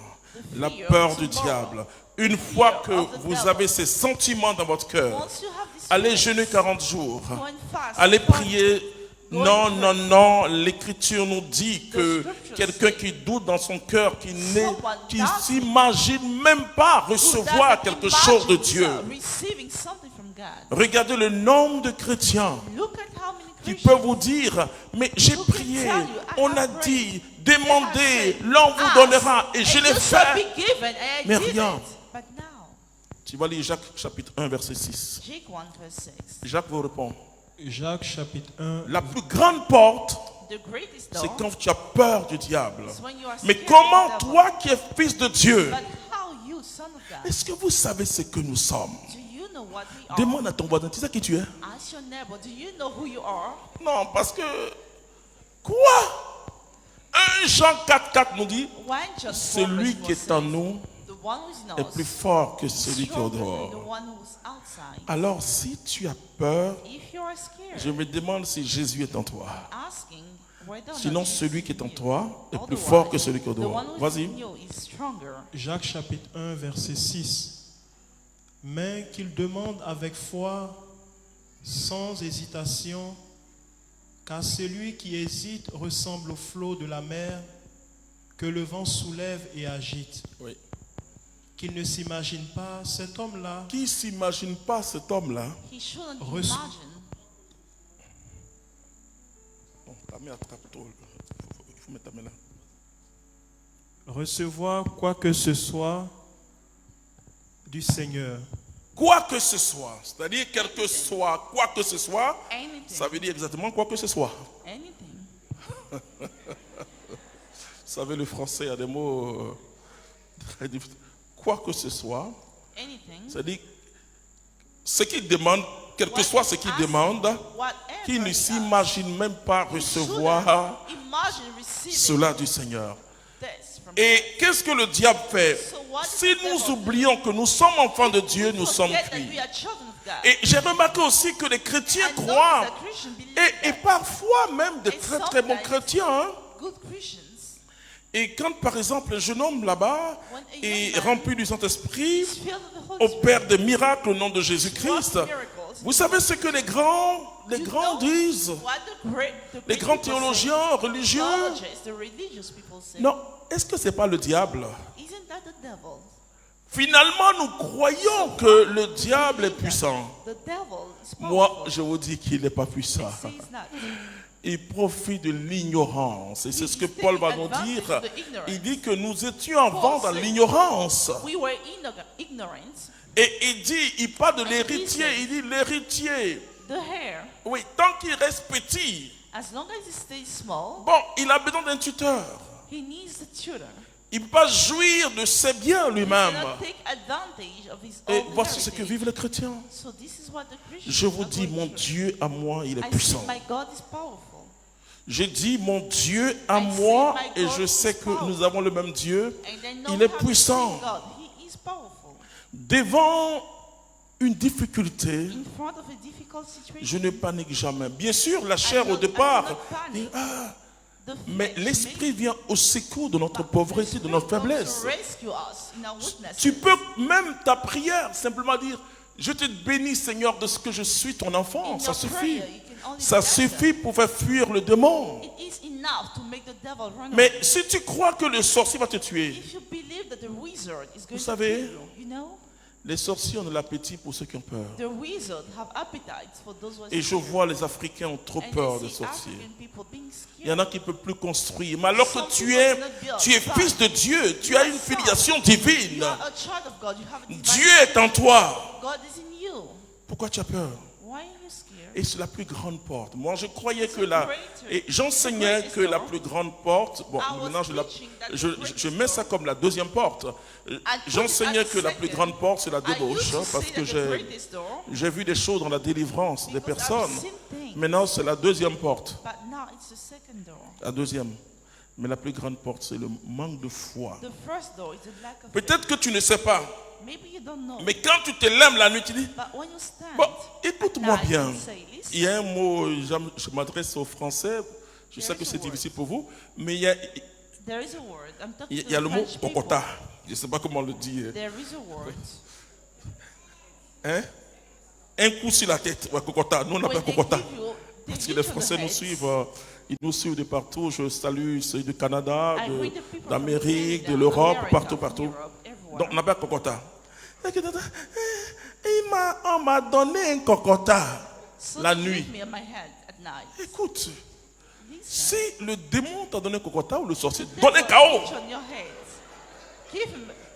La peur du diable. Une fois que vous avez ces sentiments dans votre cœur, allez jeûner 40 jours. Allez prier. Non, non, non. L'Écriture nous dit que quelqu'un qui doute dans son cœur, qui s'imagine même pas recevoir quelque chose de Dieu. Regardez le nombre de chrétiens qui peuvent vous dire, mais j'ai prié, on a dit, demandez, l'on vous donnera, et je l'ai fait. Mais rien. Tu vas lire Jacques chapitre 1 verset 6. Jacques vous répond. Jacques chapitre 1. La plus grande porte, c'est quand tu as peur du diable. Mais comment toi qui es fils de Dieu, est-ce que vous savez ce que nous sommes? Demande à ton voisin, tu sais qui tu es? Non, parce que quoi? 1 Jean 4,4 nous dit, celui qui est en nous est plus fort que celui qui est au dehors. Alors si tu as peur, je me demande si Jésus est en toi. Sinon celui qui est en toi est plus fort que celui qui est au dehors. Vas-y. Jacques chapitre 1 verset 6. Mais qu'il demande avec foi, sans hésitation, car celui qui hésite ressemble au flot de la mer que le vent soulève et agite. Oui. Qu'il ne s'imagine pas, cet homme-là. Qui s'imagine pas cet homme-là? Recevoir quoi que ce soit du Seigneur. Quoi que ce soit, c'est-à-dire quel que soit, quoi que ce soit, ça veut dire exactement quoi que ce soit. Vous savez, le français a des mots très difficiles. Quoi que ce soit, c'est-à-dire ce qu'il demande, quel que soit ce qu'il demande, qu'il ne s'imagine même pas recevoir cela du Seigneur. Et qu'est-ce que le diable fait? Si nous oublions que nous sommes enfants de Dieu, nous sommes cuits. Et j'ai remarqué aussi que les chrétiens croient, et parfois même des très très bons chrétiens. Hein? Et quand par exemple un jeune homme là-bas est rempli du Saint-Esprit, opère des miracles au nom de Jésus-Christ, vous savez ce que les grands disent? Les grands théologiens religieux? Non, est-ce que ce n'est pas le diable? Finalement, nous croyons que le diable est puissant. Moi, je vous dis qu'il n'est pas puissant. Il profite de l'ignorance. Et c'est ce que Paul va nous dire. Il dit que nous étions avant dans l'ignorance. Et il dit, il parle de l'héritier. Il dit l'héritier. Oui, tant qu'il reste petit. Bon, il a besoin d'un tuteur. Il ne peut pas jouir de ses biens lui-même. Et voici ce que vivent les chrétiens. Je vous dis, mon Dieu à moi, il est puissant. Je dis, mon Dieu à moi, et je sais que nous avons le même Dieu. Il est puissant. Devant une difficulté, je ne panique jamais. Bien sûr, la chair au départ, mais l'esprit vient au secours de notre pauvreté, de notre faiblesse. Tu peux même ta prière simplement dire, je te bénis Seigneur de ce que je suis ton enfant. Ça suffit. Ça suffit pour faire fuir le démon. Mais si tu crois que le sorcier va te tuer, vous savez, les sorciers ont de l'appétit pour ceux qui ont peur. Et je vois les Africains ont trop peur des sorciers. Il y en a qui ne peuvent plus construire. Mais alors que tu es fils de Dieu, tu as une filiation divine. Dieu est en toi. Pourquoi tu as peur? Et c'est la plus grande porte. Moi, je croyais que et j'enseignais que la plus grande porte, bon, maintenant je mets ça comme la deuxième porte. J'enseignais que la plus grande porte, c'est la débauche, parce que j'ai vu des choses dans la délivrance des personnes. Maintenant, c'est la deuxième porte. La deuxième. Mais la plus grande porte, c'est le manque de foi. Peut-être que tu ne sais pas. Mais quand tu te lèves la nuit, tu dis, bon, écoute-moi bien. Il y a un mot, je m'adresse aux Français, je sais que c'est difficile pour vous, mais il y a le mot kokota. Je ne sais pas comment le dire. Hein? Un coup sur la tête, ouais, kokota. Nous on appelle kokota. Parce que les Français nous suivent. Ils nous suivent de partout. Je salue ceux du Canada, d'Amérique, de l'Europe, partout. Donc on appelle kokota. On m'a donné un kokota la nuit. Écoute, si le démon t'a donné un kokota ou le sorcier, donne un chaos.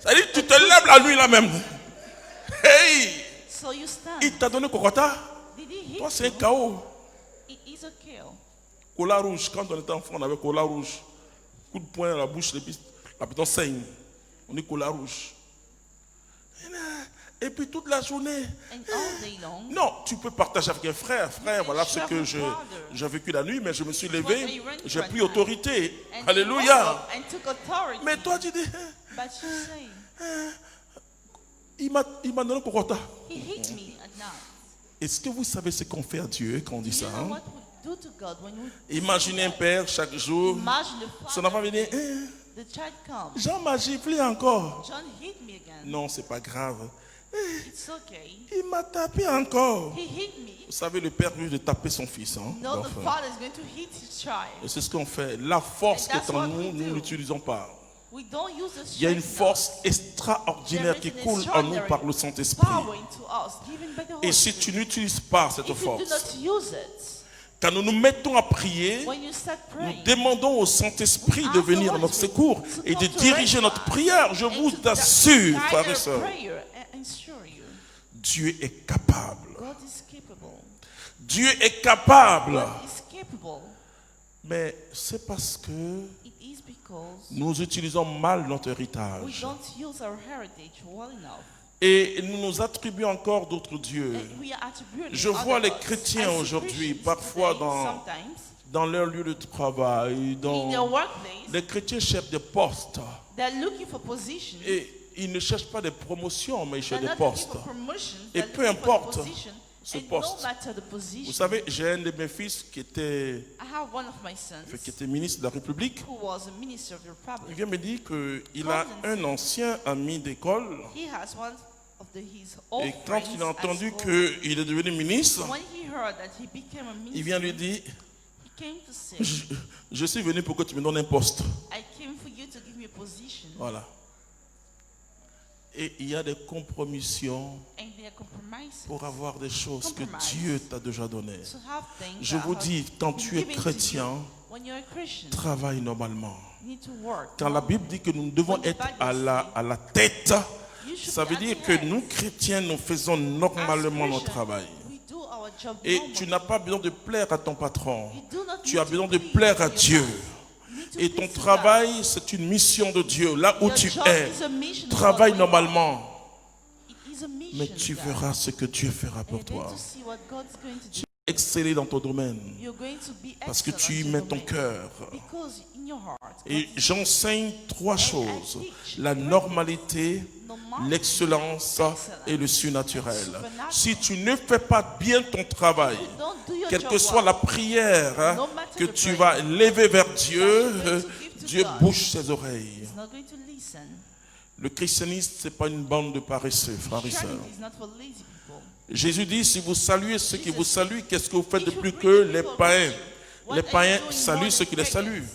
C'est-à-dire tu te lèves la nuit là même. Hey! Il t'a donné un kokota. Toi c'est un chaos. Cola rouge, quand on était enfant, on avait cola rouge. Coup de poing à la bouche, la piton saigne. On dit cola rouge. Et puis toute la journée. Non, tu peux partager avec un frère. Frère, voilà ce que j'ai vécu la nuit, mais je me suis levé, j'ai pris autorité. Alléluia. Mais toi, tu dis, il m'a donné un kokota. Est-ce que vous savez ce qu'on fait à Dieu quand on dit ça? Hein? Imaginez un père chaque jour, son enfant vient dire, Jean m'a giflé encore. Non, c'est pas grave. Il m'a tapé encore. Vous savez, le père veut de taper son fils. Hein? Et c'est ce qu'on fait. La force qui est en nous, nous ne l'utilisons pas. Il y a une force extraordinaire qui coule en nous par le Saint-Esprit. Et si tu n'utilises pas cette force, quand nous nous mettons à prier, nous demandons au Saint-Esprit de venir à notre secours et de diriger notre prière. Je vous assure, frères et sœurs, Dieu est capable. Dieu est capable. Mais c'est parce que nous utilisons mal notre héritage. Et nous nous attribuons encore d'autres dieux. Je vois les chrétiens aujourd'hui, parfois dans leur lieu de travail, les chrétiens cherchent des postes. Et ils ne cherchent pas des promotions, mais ils cherchent des postes. Et peu importe ce poste. Vous savez, j'ai un de mes fils qui était ministre de la République. Il vient me dire qu'il a un ancien ami d'école. Et quand il a entendu qu'il est devenu ministre, il vient lui dire, je suis venu pour que tu me donnes un poste. Voilà. Et il y a des compromissions And there are compromises pour avoir des choses que Compromise. Dieu t'a déjà données. to have things Je that vous have dis, quand been tu es given to chrétien, you. When you're a Christian, travaille normalement. you need to work. Quand la Bible dit que nous devons être à la tête, ça veut dire que nous, chrétiens, nous faisons normalement notre travail. We do our job Et normally. tu n'as pas besoin de plaire à ton patron. You do not Tu need as to besoin de please plaire à your Dieu. boss. You need to Et please ton God. travail, c'est une mission de Dieu. Là où Your tu job es, is a mission of travaille God. normalement. It is a mission Mais tu of God. verras ce que Dieu fera And pour you're going toi. to see what God's going to do. Exceller dans ton domaine. You're going to be Parce que excellent tu y in mets your ton domain. cœur. Because in your heart, Et God is j'enseigne trois choses. La normalité, l'excellence et le surnaturel. Si tu ne fais pas bien ton travail, don't do your quelle job que soit well, la prière no matter que the tu prayer vas lever vers Dieu, that you're going to give to Dieu God, bouche ses oreilles. He's not going to listen. Le christianisme, ce n'est pas une bande de paresseux, frères et sœurs. Christianity is not for lazy people. Jésus dit, si vous saluez ceux qui vous saluent, qu'est-ce que vous faites de plus que les païens? Les païens saluent ceux qui les saluent.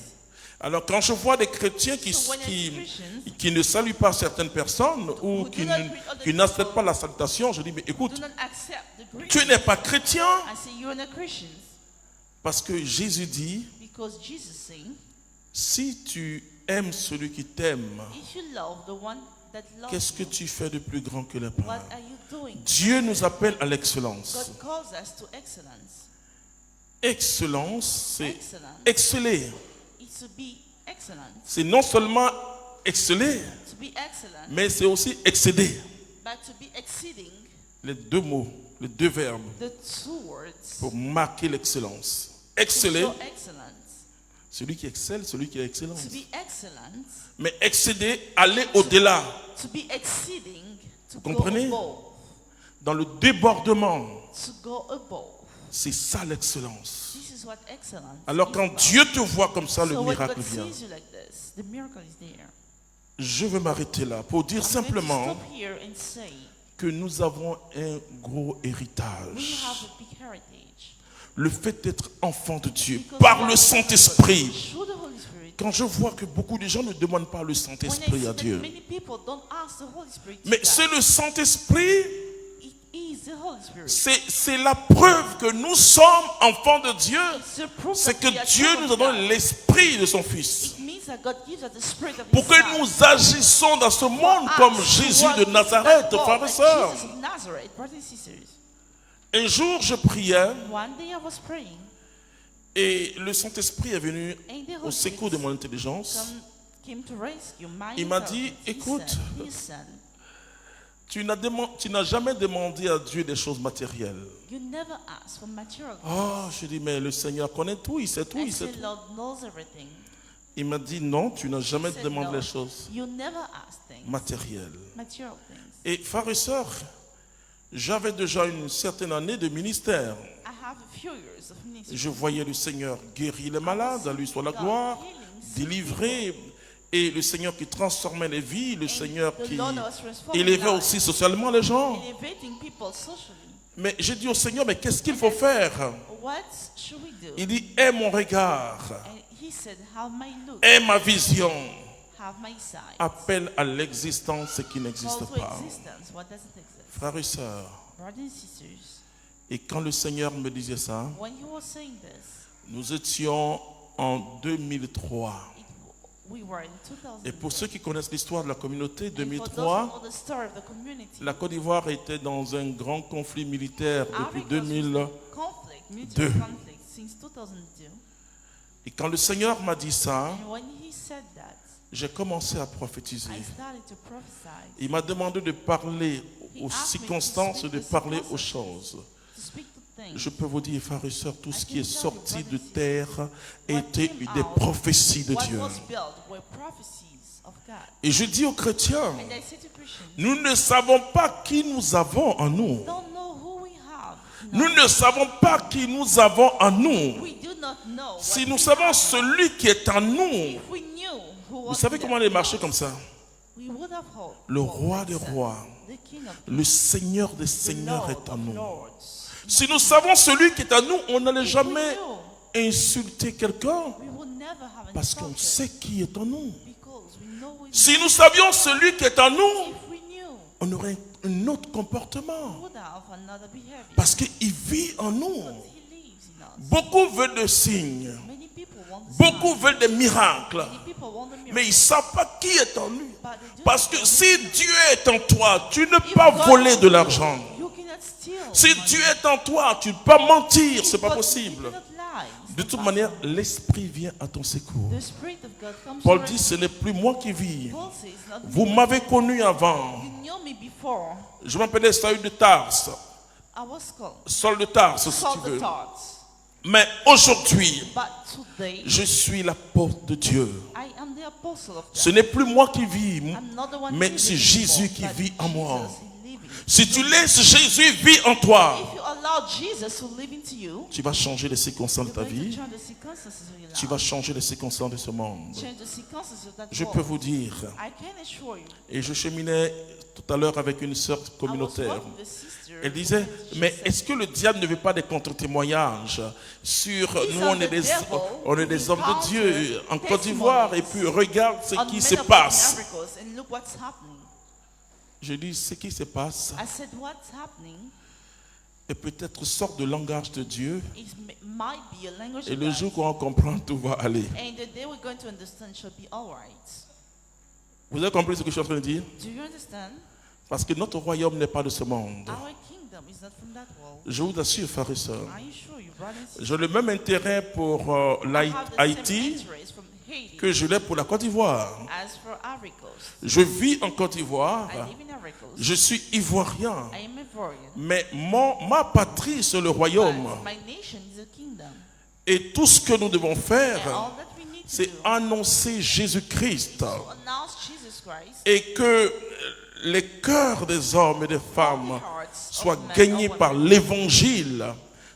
Alors quand je vois des chrétiens qui ne saluent pas certaines personnes ou qui n'acceptent pas la salutation, je dis, mais écoute, Do not accept the greeting. tu n'es pas chrétien. I say you're not Christians. Parce que Jésus dit, Because Jesus saying, si tu aimes celui qui t'aime, if you love the one that loves qu'est-ce que you, tu fais de plus grand que les what païens? are you doing? Dieu nous appelle à l'excellence. God calls us to excellence. Excellence, c'est Excellence. exceller. It's to be excellent. C'est non seulement exceller, To be excellent, mais c'est aussi excéder. but to be exceeding Les deux mots, les deux verbes the two words. pour marquer l'excellence. To Exceller, show excellence. celui qui excelle, celui qui a To excellence. be excellent. Mais excéder, aller au-delà, To be exceeding. To Vous go comprenez? above. dans le débordement. To go above. C'est ça l'excellence. This is what excellence Alors is quand about. Dieu te voit comme ça, le So when miracle God vient. sees you like this, the miracle is there. Je veux m'arrêter là pour dire I'm going to simplement stop here and say que nous avons un gros we héritage. have a big heritage. Le fait d'être enfant de Dieu Because par we le are Saint-Esprit. through the Holy Spirit. Quand je vois que beaucoup de gens ne demandent pas le When I Saint-Esprit see à that Dieu. many people don't ask the Holy Spirit to Mais God, c'est le Saint-Esprit, it is the Holy Spirit. c'est la preuve que nous sommes enfants de Dieu. It's the proof C'est that que we are Dieu children nous a of donné God. l'Esprit de son Fils. It means that God gives us the Spirit of Pour His que Son. nous agissons dans ce monde For comme us Jésus to de walk Nazareth, in that frères et world sœurs. like Jesus of Nazareth, brothers and sisters. Un jour, je priais One day I was praying, et le Saint-Esprit est venu and the au Holy secours de Spirit mon intelligence. came to rescue my Il m'a dit, intelligence. He écoute, said, Listen, Tu n'as jamais demandé à Dieu des choses matérielles. you never ask for material things. Oh, je dis, mais le Seigneur connaît tout, il sait tout, I il sait said, tout. Lord knows everything. Il m'a dit, non, tu n'as jamais He said, demandé no, les choses you never ask things, matérielles. material things. Et frères et sœurs, j'avais déjà une certaine année de ministère. I have a few years of ministry. Je voyais le Seigneur guérir les malades, à lui soit la gloire, délivrer, et le Seigneur qui transformait les vies, le Seigneur qui élevait aussi socialement les gens. Elevating people socially. Mais j'ai dit au Seigneur, mais qu'est-ce qu'il faut faire? What should we do? Il dit, aie mon regard, And he said, have my look, aie ma vision, have my sight. appelle à l'existence ce qui Call n'existe to pas. existence what doesn't exist. Frères et sœurs, Brothers and sisters, et quand le Seigneur me disait ça, when he was saying this, nous étions en 2003. we were in 2000. Et pour ceux qui connaissent l'histoire de la communauté, And for those who 2003, know the story of the community, la Côte d'Ivoire était dans un grand conflit militaire depuis Africa was 2000. conflict, mutual Deux. conflict since 2002. Et quand le Seigneur m'a dit ça, And when he said that, j'ai commencé à prophétiser. I started to prophesy, Il m'a demandé de parler aux He asked me to circonstances, speak de to parler aux circumstances. choses. to speak to things. Je peux vous dire, frères et sœurs, tout ce I qui est can tell you, sorti brothers de and terre était came des out, prophéties de What Dieu. was built were prophecies of God. Et je dis aux chrétiens, And I say to Christians, nous ne savons pas qui nous avons en nous. don't know who we have. Nous ne savons pas qui nous avons en nous. We do not know. Si what nous we savons have. celui qui est en nous, If we knew who vous was savez there, comment il marchait comme ça? we would have hoped Le for roi des the rois, the King of le Seigneur des the seigneurs Lord est en of nous. Lords. Si nous savons celui qui est en nous, on n'allait If we jamais knew, insulter quelqu'un we would never have parce insulted qu'on sait qui est en nous. because we know we Si nous savions celui qui est en nous, if we knew on aurait un autre comportement. would have another behavior. Parce qu'il vit en nous. He lives in us. Beaucoup veulent des signes. Many people want the Beaucoup sign. veulent des miracles. Many people want the miracle. Mais ils ne savent pas qui est en lui. But they do Parce not que know si who Dieu est en toi, tu ne peux If pas God voler is de in l'argent. you, you cannot steal Si money. Dieu est en toi, tu ne peux pas mentir, c'est If pas God- possible. you cannot lie. It's De not toute possible. manière, l'Esprit vient à ton secours. The Spirit of God comes Paul to dit, rescue. ce n'est plus moi qui vis. Paul says, not Vous me. m'avez connu avant. You knew me before. Je m'appelais Saül de Tarse. I was called Saul de Tarse, si Saul tu the veux. Tarts. Mais aujourd'hui, But today, je suis l'apôtre de Dieu. I am the apostle of God. Ce n'est plus moi qui vis, I'm not the one mais living c'est before, Jésus qui but vit en moi. Jesus is living. Si tu laisses Jésus vivre en toi, If you allow Jesus to live into you, tu vas changer les circonstances de you're ta going to vie. change the circumstances of your life. Tu vas changer les circonstances de ce monde. Change the circumstances of that Je world. peux vous dire, I can assure you. et je cheminais tout à l'heure avec une sœur I was communautaire. walking with a sister Elle disait, who mais said, est-ce que le diable ne veut pas des contre-témoignages sur These nous, are on est the des, devil on est des hommes de Dieu en counter Côte d'Ivoire et puis regarde ce on qui men se of God in passe. Africa, and look what's happening. Je dis, ce qui se passe I said, what's happening est peut-être sorte de langage de Dieu might be a language et of le God. jour qu'on va comprendre, tout va aller. And the day we're going to understand shall be all right. Vous avez compris ce que je suis en train de dire? Do you understand? Parce que notre royaume n'est pas de ce monde. Our kingdom is not from that world. Je vous assure, frères et sœurs, I assure you, brothers and sisters, j'ai le même intérêt pour I have the same Haïti interest from Haiti que je l'ai pour la Côte d'Ivoire. as for Ivory Coast. Je vis en Côte d'Ivoire, I live in Ivory Coast. je suis ivoirien, I am Ivorian. mais ma patrie c'est le royaume. But my nation is a kingdom. Et tout ce que nous devons faire, And all that we need to c'est do annoncer Jésus-Christ to announce Jesus Christ, et que les cœurs des hommes et des femmes soient gagnés par l'évangile.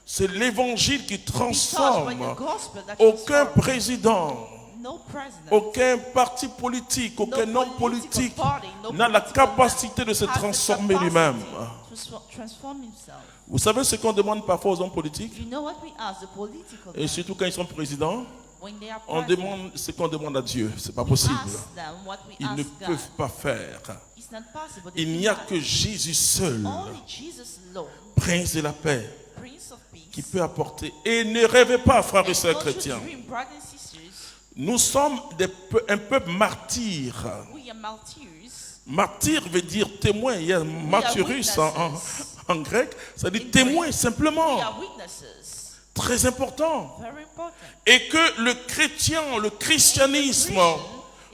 C'est l'évangile qui transforme. because by the gospel that Aucun transforms, président, no president, aucun parti politique, aucun no homme politique political party, no n'a la political capacité de se man has the transformer capacity lui-même. to transform himself. Vous savez ce qu'on demande parfois aux hommes politiques, You know what we ask the political et men surtout quand ils sont présidents, when they are on president? demande ce qu'on demande à Dieu. C'est pas We possible. ask them what we Ils ne ask God. peuvent pas faire. It's not possible. They Il n'y a cannot. que Jésus seul, Only Jesus alone, Prince de la paix, Prince of Peace. qui peut apporter. Et ne rêvez pas, frères et And sœurs don't you chrétiens. dream, brothers and sisters, Nous sommes un peuple martyr. we are martyrs. Martyr veut dire témoin. Il y a martyrus en grec. Ça dit témoin simplement. We are witnesses. Très important. Very important. Et que le christianisme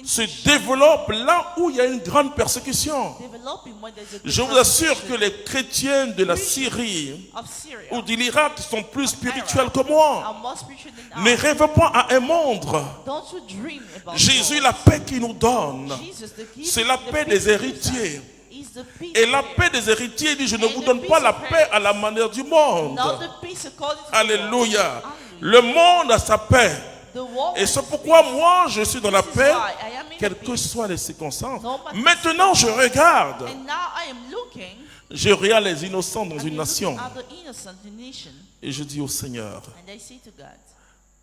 se développe là où il y a une grande persécution. Developing when there's a good Je vous assure que persecution les chrétiens de la Syrie of Syria ou de l'Irak sont plus spirituels que moi. are more spiritual than Ne ours. rêvez pas à un monde. Don't you dream about Jésus, God. la paix qu'il nous donne, Jesus, the gift- c'est la the paix peace des he gives héritiers. us is the peace Et la of paix des héritiers, il dit, je ne And vous the donne pas peace la of paix à la manière du monde. Not the peace according to the Alléluia. world. Le monde a sa paix. The world Et has c'est pourquoi moi, je suis dans la This is paix, why I am in quelles the que peace. soient les circonstances. No matter- Maintenant, je regarde. And now I am looking Je regarde les innocents dans and une looking nation. at the innocent nation, Et je dis au Seigneur, and I say to God,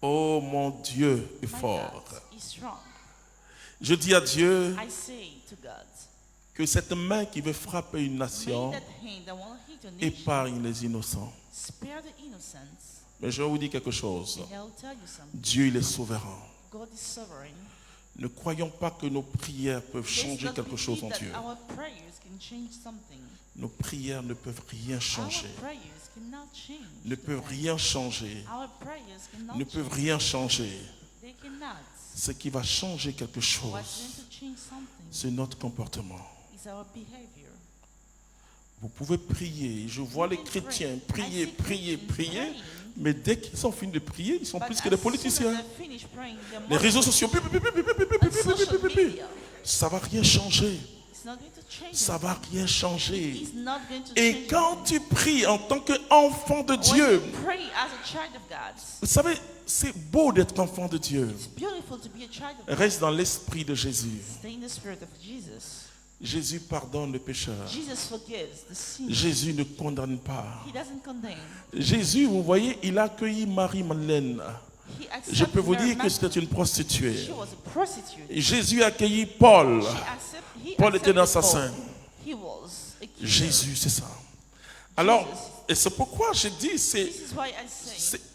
oh mon Dieu est my fort. God is strong. Je dis à Dieu I say to God, que cette main qui veut frapper une may nation that hand that want to hit a nation épargne les innocents. spare the innocents. Mais je vais vous dire quelque chose. And I'll tell you something. Dieu, il est souverain. God is sovereign. Ne croyons pas que nos prières peuvent Let's changer not quelque chose believe en that Dieu. our prayers can change something. Nos prières ne peuvent rien Our changer. prayers cannot change. Ne peuvent rien changer. Our prayers cannot Ne peuvent change. rien changer. They cannot. Ce qui va changer quelque What's chose, going to change something c'est notre comportement. is our behavior. Vous pouvez prier. Je vois les chrétiens prier, prier, prier. Mais dès qu'ils ont fini de prier, ils sont But plus que as des soon politiciens. as they finish praying, they're Les more réseaux sociaux, pi, pi, pi, pi, pi, pi, pi, pi, on pi, social pi, pi, pi. media. Ça va rien changer. It's not going to change. Ça va rien changer. It's not going to Et change. quand tu pries en tant qu'enfant de When Dieu, you pray as a child of God, vous savez, c'est beau d'être enfant de Dieu. it's beautiful to be a child of God. Reste dans l'esprit de Jésus. Stay in the spirit of Jesus. Jésus pardonne le pécheur. Jesus forgives the sinner. Jésus ne condamne pas. He doesn't condemn. Jésus, vous voyez, il a accueilli Marie-Madeleine. He Je peux accepted vous Mary dire que Magdalene. c'était une prostituée. She was a prostitute. Et Jésus a accueilli Paul. He Paul était accepted un assassin. He was Jésus, c'est ça. Alors, et c'est pourquoi je dis,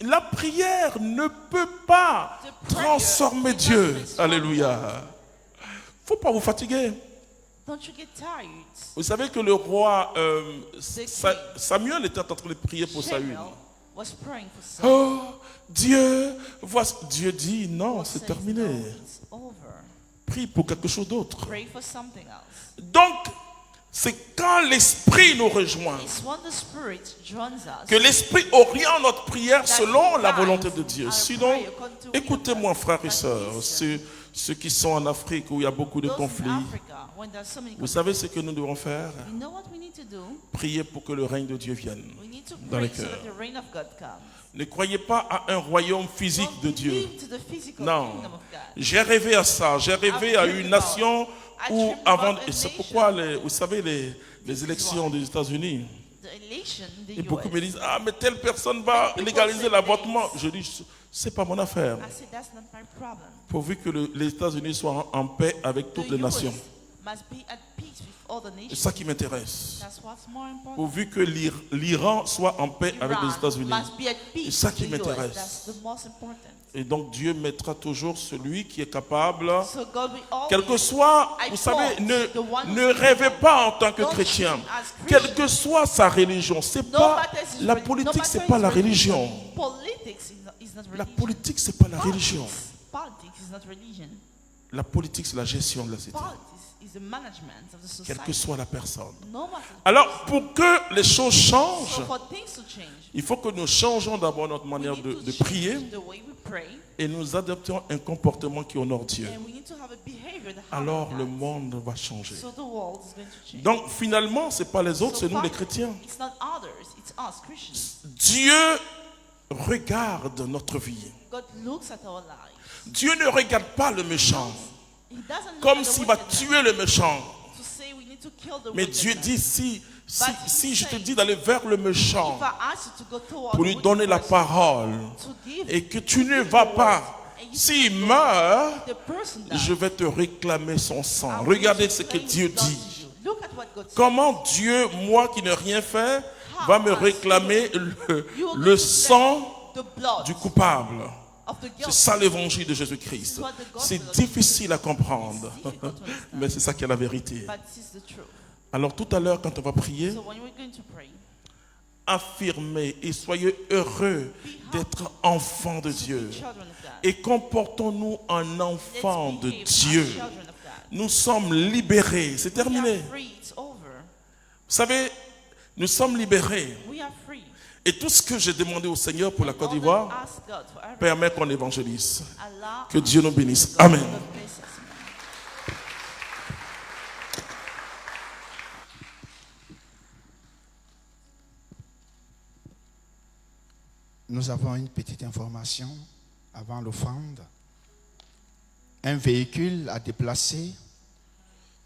la prière ne peut pas transformer Dieu. Alléluia. Faut pas vous fatiguer. Don't you get tired? Vous savez que le roi Samuel était en train de prier pour Saül. Was praying for Saul. Oh, Dieu dit non, c'est terminé. No, it's over. Prie pour quelque chose d'autre. Pray for something else. Donc, c'est quand l'Esprit nous rejoint It's when the Spirit joins us. que l'Esprit oriente notre prière selon la volonté de Dieu. Sinon, écoutez-moi, frères et sœurs, ceux qui sont en Afrique où il y a beaucoup de conflits, vous savez ce que nous devons faire? Prier pour que le règne de Dieu vienne dans les cœurs. Ne croyez pas à un royaume physique de Dieu. Non. J'ai rêvé à ça. J'ai rêvé à une nation où avant... Et c'est pourquoi, vous savez, les élections des États-Unis, et beaucoup me disent, ah, mais telle personne va légaliser l'avortement. Je dis, c'est pas mon affaire. Pourvu que les États-Unis soient en paix avec toutes les nations. C'est ça qui m'intéresse. Pourvu que l'Iran soit en paix avec les États-Unis. C'est ça qui m'intéresse. Et donc Dieu mettra toujours celui qui est capable, quel que soit, vous savez, ne rêvez pas en tant que chrétien, quelle que soit sa religion. C'est pas la politique, c'est pas la religion. La politique, c'est pas la religion. La politique, c'est la gestion de la société. Quelle que soit la personne. Alors, pour que les choses changent, il faut que nous changeons d'abord notre manière de prier et nous adoptions un comportement qui honore Dieu. Alors, le monde va changer. Donc, finalement, ce n'est pas les autres, c'est nous les chrétiens. Dieu regarde notre vie. Dieu ne regarde pas le méchant comme s'il va tuer le méchant. Mais Dieu dit, si je te dis d'aller vers le méchant pour lui donner la parole et que tu ne vas pas, s'il meurt, je vais te réclamer son sang. Regardez ce que Dieu dit. Comment Dieu, moi qui n'ai rien fait, va me réclamer le sang du coupable? C'est ça l'évangile de Jésus-Christ. C'est difficile à comprendre, mais c'est ça qui est la vérité. Alors tout à l'heure, quand on va prier, affirmez et soyez heureux d'être enfants de Dieu. Et comportons-nous en enfants de Dieu. Nous sommes libérés. C'est terminé. Vous savez, nous sommes libérés. Et tout ce que j'ai demandé au Seigneur pour la Côte d'Ivoire permet qu'on évangélise. Que Dieu nous bénisse. Amen. Nous avons une petite information avant l'offrande. Un véhicule a déplacé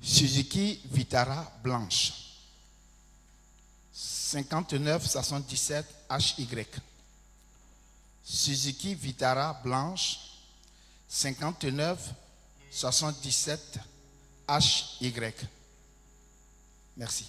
Suzuki Vitara blanche 5977 HY. Suzuki Vitara blanche 5977 HY. Merci.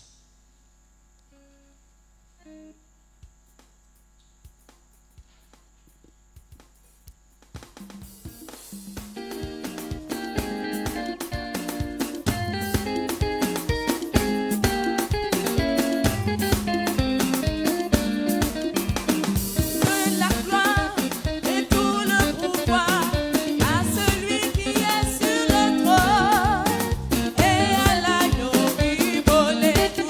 Et à l'agneau, oui, volé tout.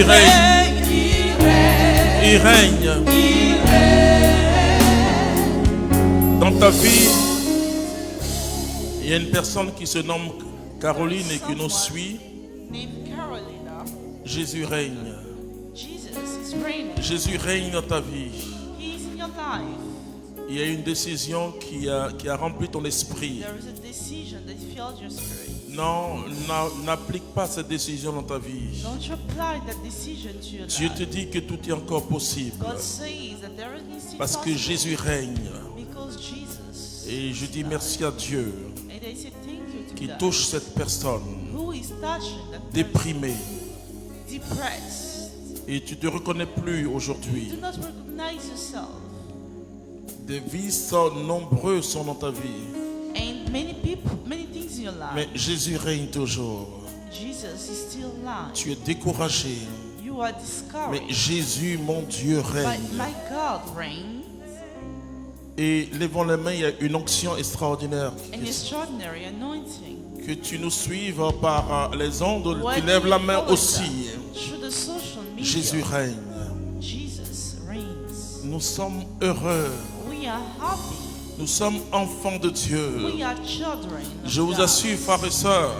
Il règne. Il règne. Dans ta vie, il y a une personne qui se nomme Caroline et qui nous suit. Jésus règne. Jésus règne dans ta vie. Il y a une décision qui a rempli ton esprit. Non, n'applique pas cette décision dans ta vie. Dieu te dit que tout est encore possible. Parce que Jésus règne. Et je dis merci à Dieu qui touche cette personne déprimée. Et tu ne te reconnais plus aujourd'hui. Des vies nombreuses sont dans ta vie. Mais Jésus règne toujours. Tu es découragé. Mais Jésus, mon Dieu, règne. Et levons les mains, il y a une onction extraordinaire. Que tu nous suives par les ondes, tu lèves la main aussi. Jésus règne. Nous sommes heureux. Nous sommes enfants de Dieu. Je vous assure, frères et sœurs,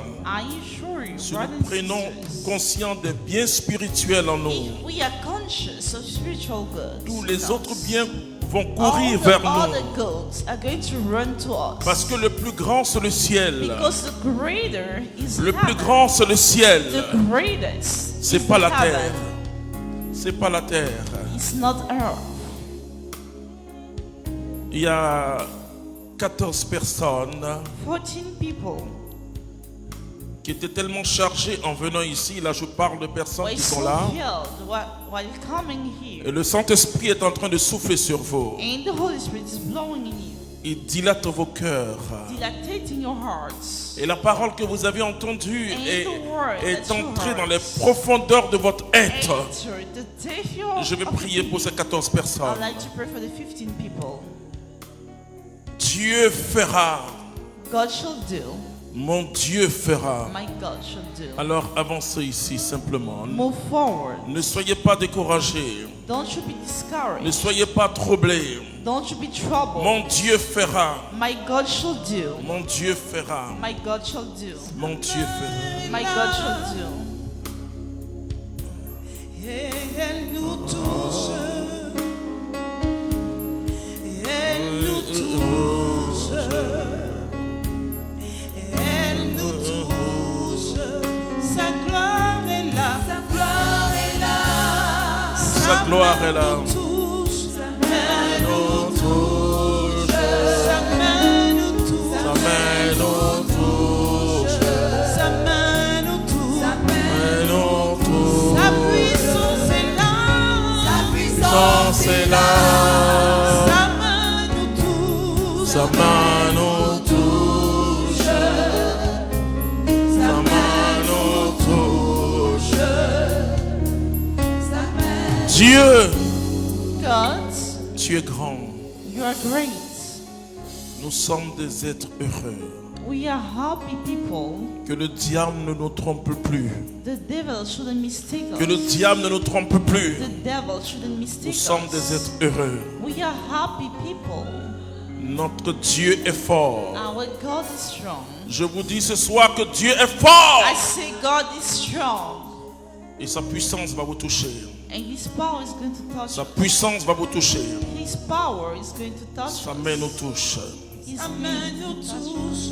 si nous prenons conscience des biens spirituels en nous, tous les autres biens vont courir vers nous. Parce que le plus grand c'est le ciel. Le plus grand c'est le ciel. C'est pas la terre. C'est pas la terre. Il y a 14 personnes qui étaient tellement chargées en venant ici. Là, je parle de personnes qui sont là. Et le Saint-Esprit est en train de souffler sur vous. Il dilate vos cœurs. Et la parole que vous avez entendue est entrée dans les profondeurs de votre être. Je vais prier pour ces 14 personnes. Dieu fera. Mon Dieu fera. Alors avancez ici simplement. Ne soyez pas découragés. Ne soyez pas troublés. Mon Dieu fera. Mon Dieu fera. Mon Dieu fera. Elle nous touche. Elle nous touche. Elle nous touche. Sa gloire est là. Sa gloire est là. Sa gloire est là. Sa main nous touche. Sa main nous touche. Sa main nous touche. Sa main nous touche. Sa main nous touche. Sa puissance est là. Sa puissance est là. Sa main nous touche. Sa main nous touche. Sa main nous touche. Sa main. Dieu, God, tu es grand. you are great. Nous sommes des êtres heureux. We are happy people. Que le diable ne nous trompe plus. The devil shouldn't mistake us. Que le diable ne nous trompe plus. The devil shouldn't mistake Nous sommes us. des êtres heureux. We are happy people. Notre Dieu est fort. Our God is strong. Je vous dis ce soir que Dieu est fort. I say God is strong. Et sa puissance va vous toucher. And His power is going to touch Sa us. puissance va vous toucher. His power is going to touch Sa us. main nous touche. His Sa main main nous will touch us. touche.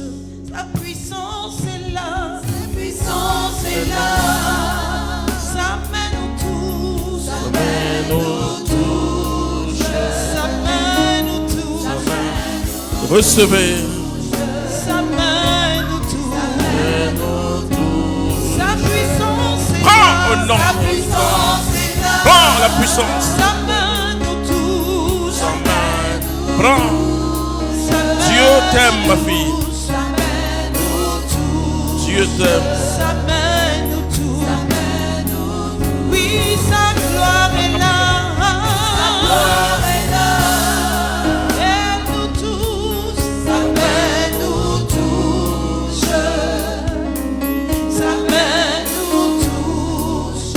Sa puissance est là. Sa puissance est là. Sa main nous touche. Sa main nous touche. Sa main nous touche. Recevez. Sa main nous touche. Sa puissance est Prends là. au nom. Sa puissance est là. Prends la puissance. Sa main nous touche. Sa main. Prends. Dieu t'aime, ma fille. Sa main nous touche. Dieu t'aime. Sa main nous touche. Oui, sa gloire est là. Sa gloire est là. Elle nous touche. Sa main nous touche. Sa main nous touche.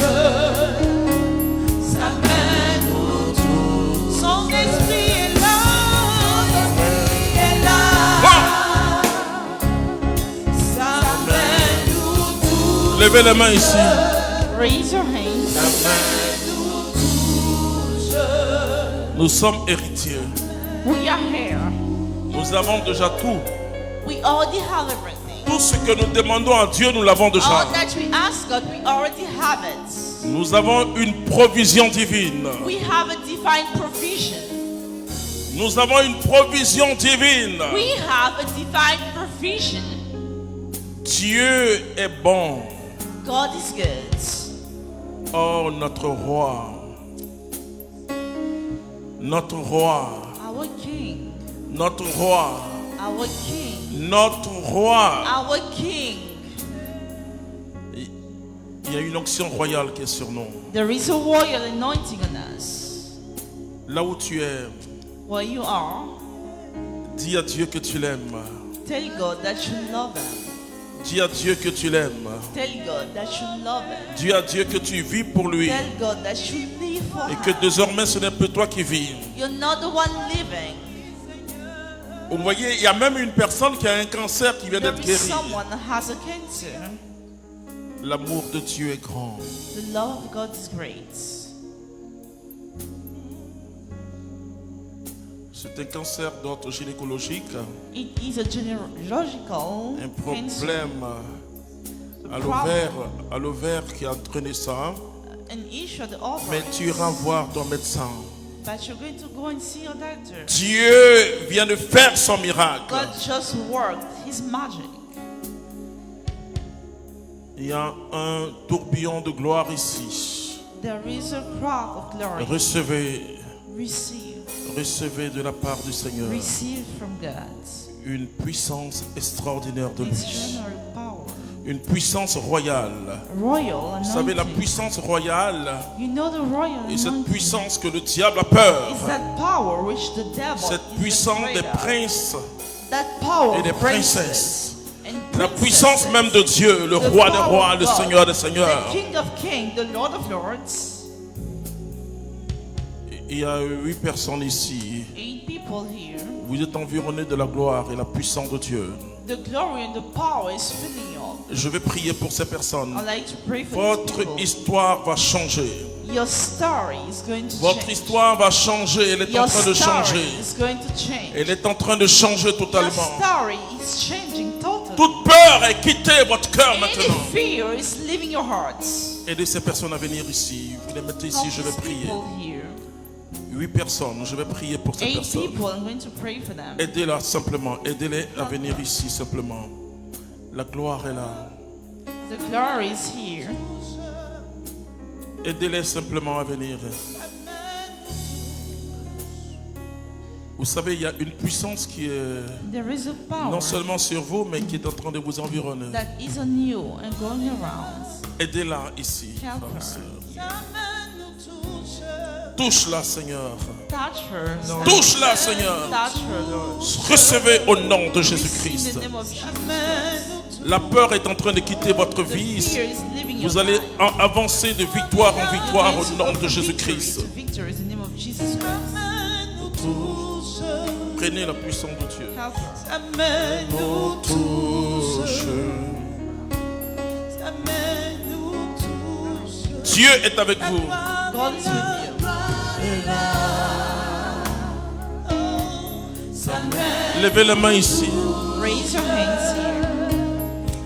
Levez les mains ici. Raise your hands. Nous sommes héritiers. We are here. Nous avons déjà tout. We already have everything. Tout ce que nous demandons à Dieu, nous l'avons déjà. All that we ask God, we already have it. Nous avons une provision divine. We have a divine provision. Nous avons une provision divine. We have a divine provision. Dieu est bon. God is good. Oh, notre roi. Notre roi. Our King. Notre roi. Our King. Notre roi. Our King. Il y a une onction royale qui est sur nous. There is a royal anointing on us. Là où tu es, Where you are, dis à Dieu que tu l'aimes. tell God that you love Him. Dis à Dieu que tu l'aimes. Tell God that you love Him. Dis à Dieu que tu vis pour lui. Tell God that you live for Et Him. que désormais ce n'est plus toi qui vis. You're not the one living. Vous voyez, il y a même une personne qui a un cancer qui vient There d'être is guérie. someone that has a cancer. L'amour de Dieu est grand. The love of God is great. C'est un cancer d'ordre gynécologique, It is a genealogical un cancer, problème à l'ovaire qui a entraîné ça. an issue of the ovaries. Mais tu iras voir ton médecin. But you're going to go and see your doctor. Dieu vient de faire son miracle. God just worked His magic. Il y a un tourbillon de gloire ici. There is a crowd of glory. Recevez, Receive. recevez de la part du Seigneur Receive from God. une puissance extraordinaire de lui. Extraordinary power. Une puissance royale. Royal Vous savez, la anointing. puissance royale, You know the royal et cette anointing. puissance que le diable a peur. It's that power which the devil Cette is puissance afraid des of. princes That power et des of princes princesses. and La puissance princesses. même de Dieu, le The roi des power rois, of le God, Seigneur des seigneurs. The King of Kings, the Lord of Lords. Il y a 8 personnes ici. 8 people here. Vous êtes environnés de la gloire et la puissance de Dieu. The glory and the power is filling you up. Je vais prier pour ces personnes. I'd like to pray for Votre these people. histoire va changer. Your story is going to Votre change. histoire va changer. Elle est en Your train de story changer. is going to change. Elle est en train de changer Your totalement. story is changing totally. Toute peur est quittée votre cœur Any maintenant. fear is leaving your hearts. Aidez ces personnes à venir ici. Vous les mettez ici, Help je vais these prier. people here. 8 personnes, je vais prier pour ces 8 personnes. people, I'm going to pray for them. Aidez-la simplement. Aidez-les à venir ici simplement. La gloire est là. The glory is here. Aidez-les simplement à venir. Vous savez, il y a une puissance qui est There is a power non seulement sur vous, mais qui est en train de vous environner. that is on you and going around. Aidez-la ici. Help frères et her. sœurs. Touche-la, Seigneur. Touch her, Lord. Touche-la, Seigneur. Touch her, Lord. Recevez au nom de Receive Jésus-Christ. in the name of Jesus. La peur est en train de quitter votre The vie. fear is leaving your Vous allez life. avancer de victoire en victoire You're au going to nom go de from Jésus-Christ. victory to victory in the name of Jesus Christ. Prenez la puissance de Dieu. Help her. Touche. Dieu est avec vous. God is with you. Levez les mains ici. Raise your hands here.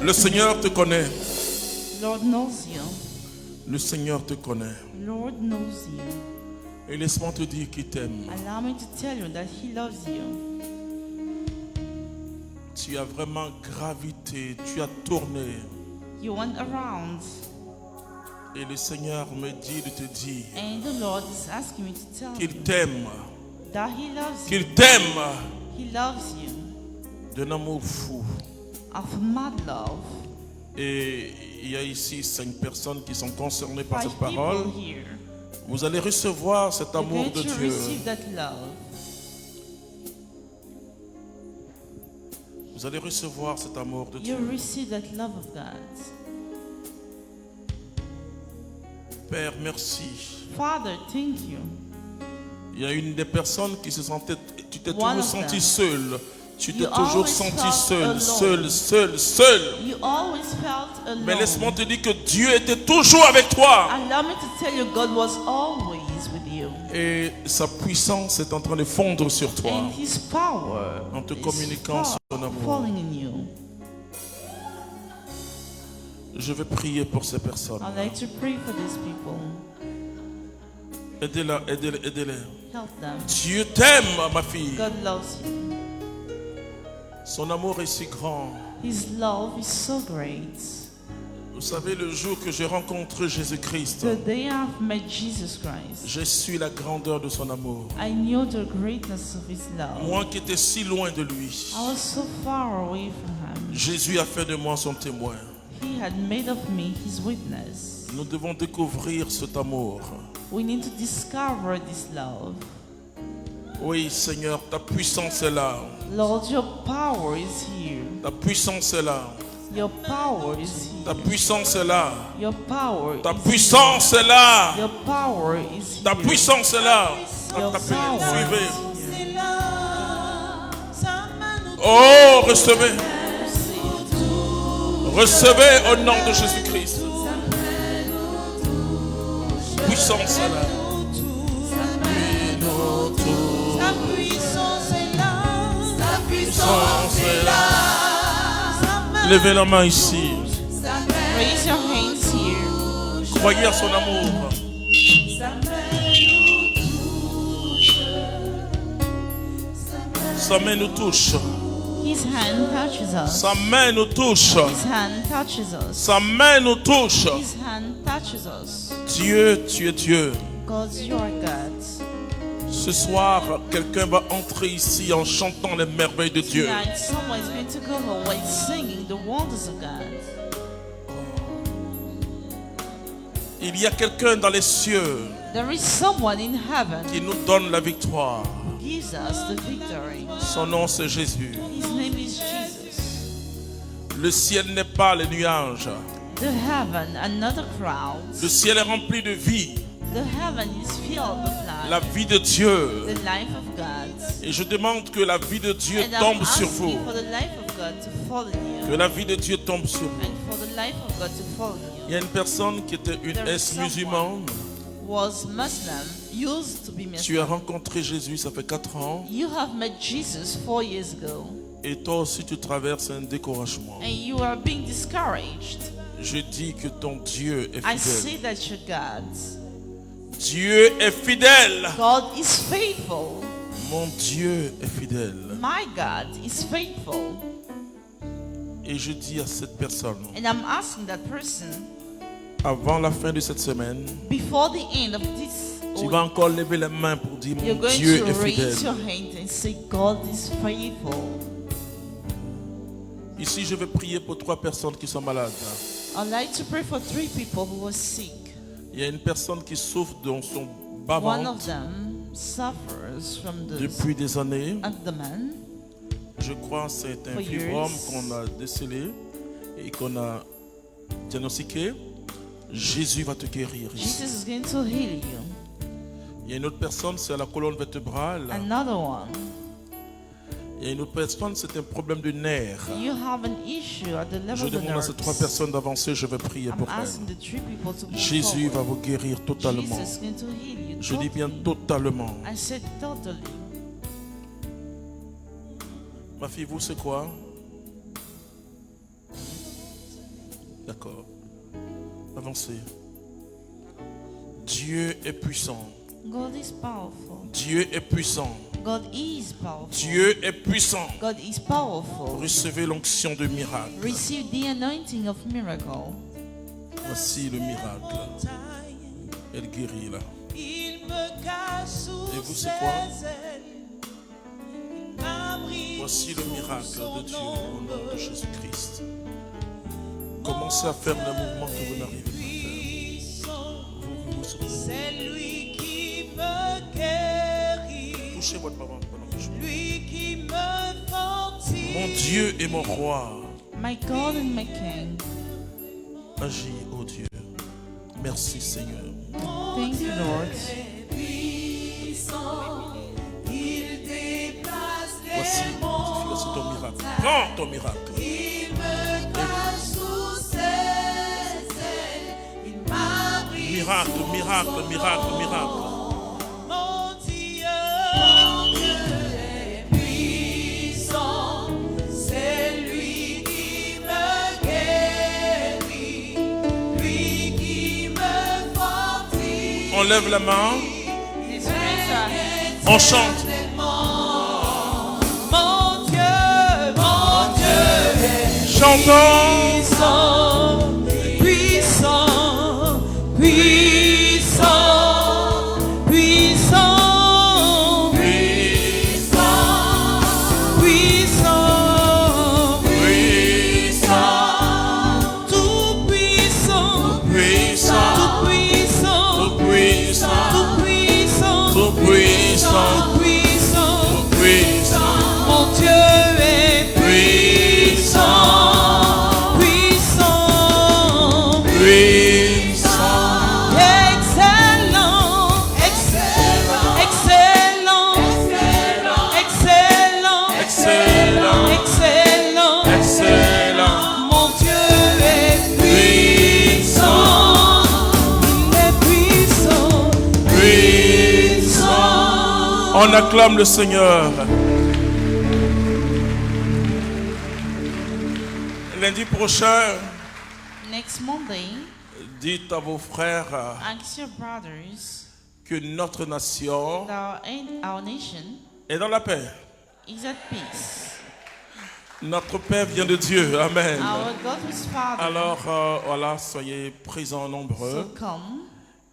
Le Seigneur te connaît. Lord knows you. Le Seigneur te connaît. Lord knows you. Et laisse-moi te dire qu'il t'aime. Allow me to tell you that He loves you. Tu as vraiment gravité, tu as tourné. You went around, Et le Seigneur me dit de te dire and the Lord is asking me to tell qu'il you t'aime. that He loves you. Qu'il t'aime He loves you. d'un amour fou. Of mad love. Et il y a ici 5 personnes qui sont concernées par 5 cette parole. people here. Vous allez recevoir cet You're amour going de to Dieu. receive that love. Vous allez recevoir cet amour de Dieu. You receive that love of God. Père, merci. Father, thank you. Il y a une des personnes qui se sentait, tu t'es One toujours of senti them. seul. Tu t'es You toujours always senti felt seul, alone. seul. You always felt alone. Mais laisse-moi te dire que Dieu était toujours avec toi. Allow me to tell you, God was always with you. Et sa puissance est en train de fondre sur toi. And His power En te is communiquant son amour. falling in you. Je vais prier pour ces personnes. I'd like to pray for these people. Aidez-les, aidez-les. Help them. Dieu t'aime, ma fille. God loves you. Son amour est si grand. His love is so great. Vous savez, le jour que j'ai rencontré Jésus-Christ, The day I've met Jesus Christ, j'ai su la grandeur de son amour. I knew the greatness of His love. Moi qui étais si loin de lui, I was so far away from Him. Jésus a fait de moi son témoin. He had made of me His witness. Nous devons découvrir cet amour. We need to discover this love. Oui, Seigneur, ta puissance est là. Lord, your power is here. Ta puissance est là. Your power is Ta here. puissance est là. Your power Ta is puissance est là. here. Your power is Ta here. puissance est là. Your Attrapez, power suivez. is here. Oh, recevez. Recevez au nom de Jésus-Christ. Puissance est là. Sa puissance est là. Sa Puissance est là. Levez la main ici. Raise your hands here. Croyez à son amour. Sa main nous touche. His hand touches us. Sa main nous touche. His hand touches us. Sa main nous touche. His hand touches us. Dieu, tu es Dieu. God, you are God. Ce soir, quelqu'un va entrer ici en chantant les merveilles de Dieu. Tonight, someone is going to go away singing the wonders of God. Il y a quelqu'un dans les cieux There is someone in heaven qui nous donne la victoire. who gives us the victory. Son nom, c'est Jésus. His name is Jesus. Le ciel n'est pas les nuages. The heaven and not the clouds. Le ciel est rempli de vie. The heaven is filled with La life. vie de Dieu. The life of God. Et je demande que la vie de Dieu And I'm tombe sur asking vous. for the life of God to fall in Que you. la vie de Dieu tombe sur vous. And for the life of God to fall in Il y you. a une personne qui était une There is ex-musulmane. Was Muslim, used to be Tu as Muslim. rencontré Jésus, ça fait 4 ans. You have met Jesus 4 years ago. Et toi aussi, tu traverses un découragement. And you are being discouraged. Je dis que ton Dieu est I say fidèle. that your God, Dieu est fidèle. God is faithful. Mon Dieu est fidèle. My God is faithful. Et je dis à cette personne, And I'm asking that person, avant la fin de cette semaine, before the end of this tu week, vas encore lever les mains pour dire, you're mon going Dieu to est raise fidèle. your hand and say, God is faithful. Ici, je vais prier pour 3 personnes qui sont malades. I'd like to pray for 3 people who are sick. Il y a une personne qui souffre dans son One of bas-ventre them suffers from the depuis des années. abdomen. Je crois que c'est un For fibrome years. qu'on a décelé et qu'on a diagnostiqué. Jésus va te guérir ici. Jesus is going to heal you. Il y a une autre personne, c'est la colonne vertébrale. Another one, Il y a une autre personne, c'est un problème de nerf. you have an issue at the level Je of the demande à ces 3 nerves. personnes d'avancer, je vais prier I'm pour asking elles. the 3 people to move Jésus va forward. vous guérir totalement. Jesus is going to heal you. Je dis bien totalement. I said totally. Ma fille, vous, c'est quoi? D'accord. Avancez. Dieu est puissant. God is powerful. Dieu est puissant. God is powerful. Dieu est puissant. God is powerful. Recevez l'onction de miracle. Receive the anointing of miracle. Voici le miracle. Elle guérit là. Il me cache sous Et vous, c'est quoi? ses ailes. Il m'abrite Voici le sous miracle son de Dieu au nom ombre. de Jésus-Christ. Commencez à faire le mouvement que vous n'arrivez pas à Puissant, faire. Vous c'est lui qui me guérit, touchez votre maman pendant que je prie. lui qui me fortifie. Mon Dieu et mon roi, My God and my King. agis, ô Dieu. Merci Seigneur. Thank you, Lord. Puissant, Voici ton miracle. Prends ton miracle. Il me cache sous ses ailes. Il m'abrite. Miracle, miracle, miracle, miracle. Mon Dieu est puissant. C'est lui qui me guérit. Lui qui me fortifie. On lève la main. On chante. Mon Dieu est Chantons. puissant, puissant, puissant, puissant, puissant, puissant, puissant, tout puissant, Puissant, tout puissant, tout puissant, tout puissant, tout puissant, tout puissant, tout puissant. mon Dieu est puissant, puissant, Puissant. excellent, excellent, excellent, excellent, Excellent. excellent, Excellent. mon Dieu est puissant, il est puissant, puissant. On acclame le Seigneur. Lundi prochain, Next Monday, dites à vos frères ask your brothers que notre nation that our nation est dans la paix. is at peace. Notre paix vient de Dieu. Amen. Our God is Father. Alors, voilà, soyez présents nombreux. So come.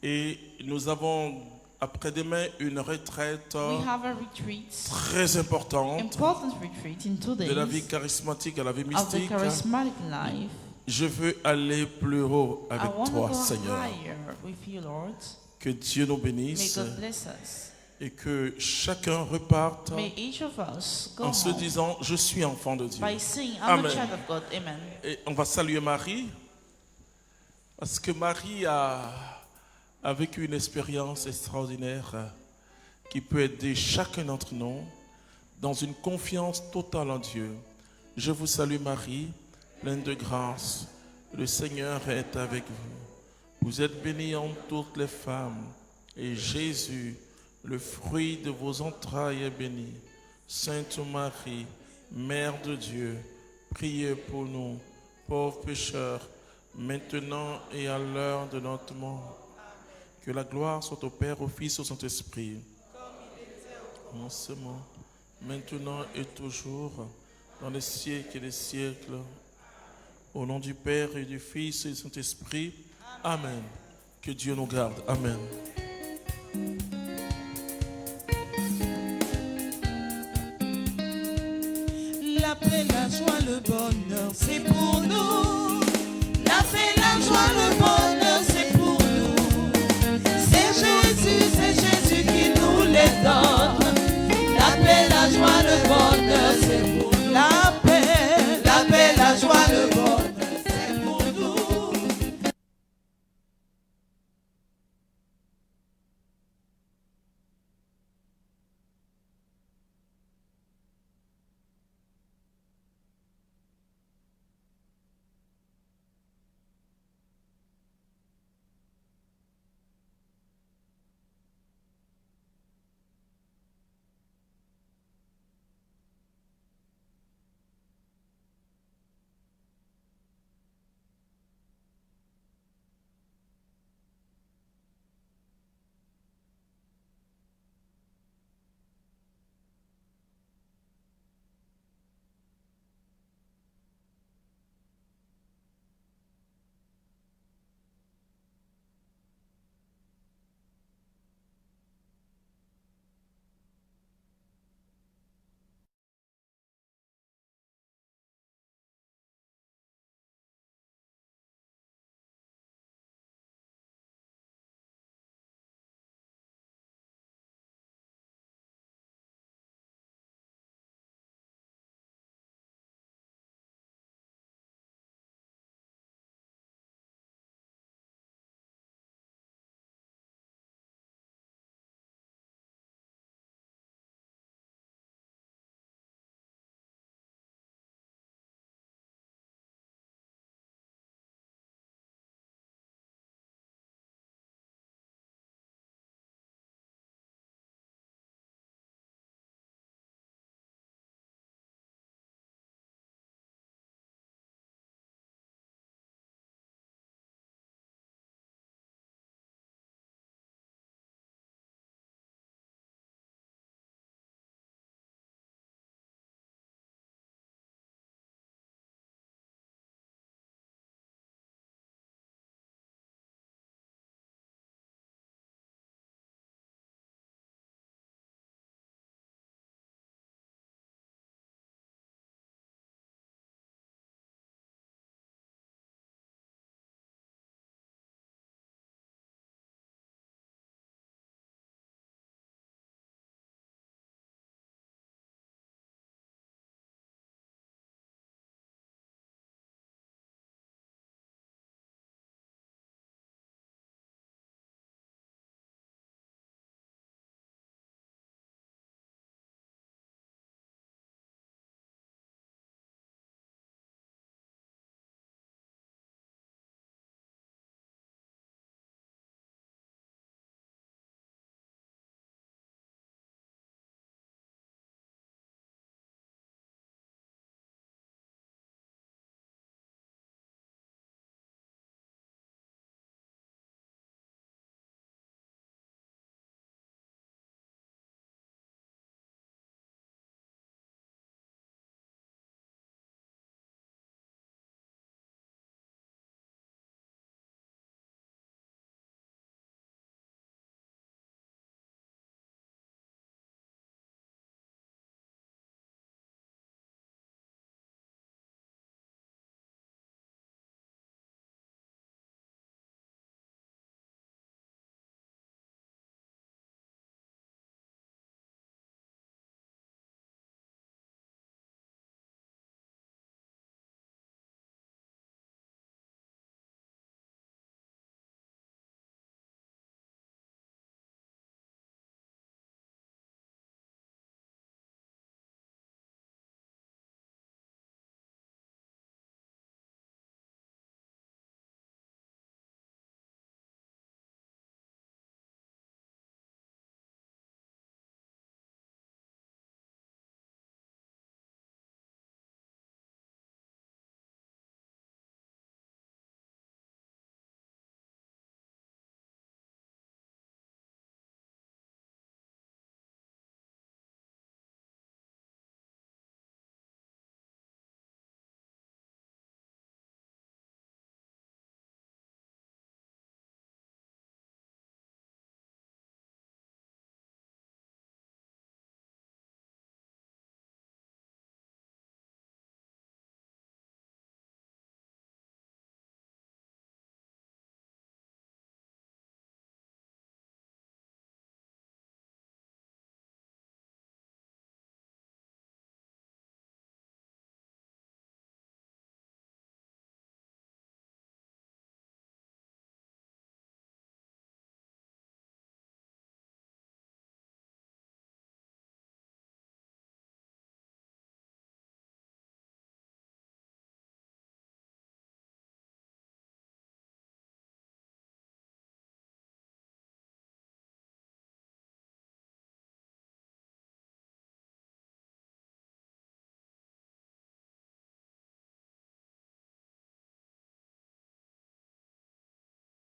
Et nous avons après-demain une retraite We have a retreat, très importante important retreat in 2 days de la vie charismatique à la vie of the mystique. charismatic life. Je veux aller plus haut I avec want to toi, go Seigneur. higher with you, Lord. Que Dieu nous May bénisse God bless us. et que chacun reparte May each of us go en se home disant, je suis enfant de Dieu. by saying, I'm Amen. a child of God. Amen. Et on va saluer Marie, parce que Marie a vécu une expérience extraordinaire qui peut aider chacun d'entre nous dans une confiance totale en Dieu. Je vous salue Marie, pleine de grâce. Le Seigneur est avec vous. Vous êtes bénie entre toutes les femmes, et Jésus, le fruit de vos entrailles, est béni. Sainte Marie, Mère de Dieu, priez pour nous, pauvres pécheurs, maintenant et à l'heure de notre mort. Que la gloire soit au Père, au Fils, au Saint-Esprit. En ce moment, maintenant et toujours, dans les siècles et les siècles. Au nom du Père et du Fils et du Saint-Esprit. Amen. Que Dieu nous garde. Amen. La paix, la joie, le bonheur, c'est pour nous. La paix, la joie, le bonheur.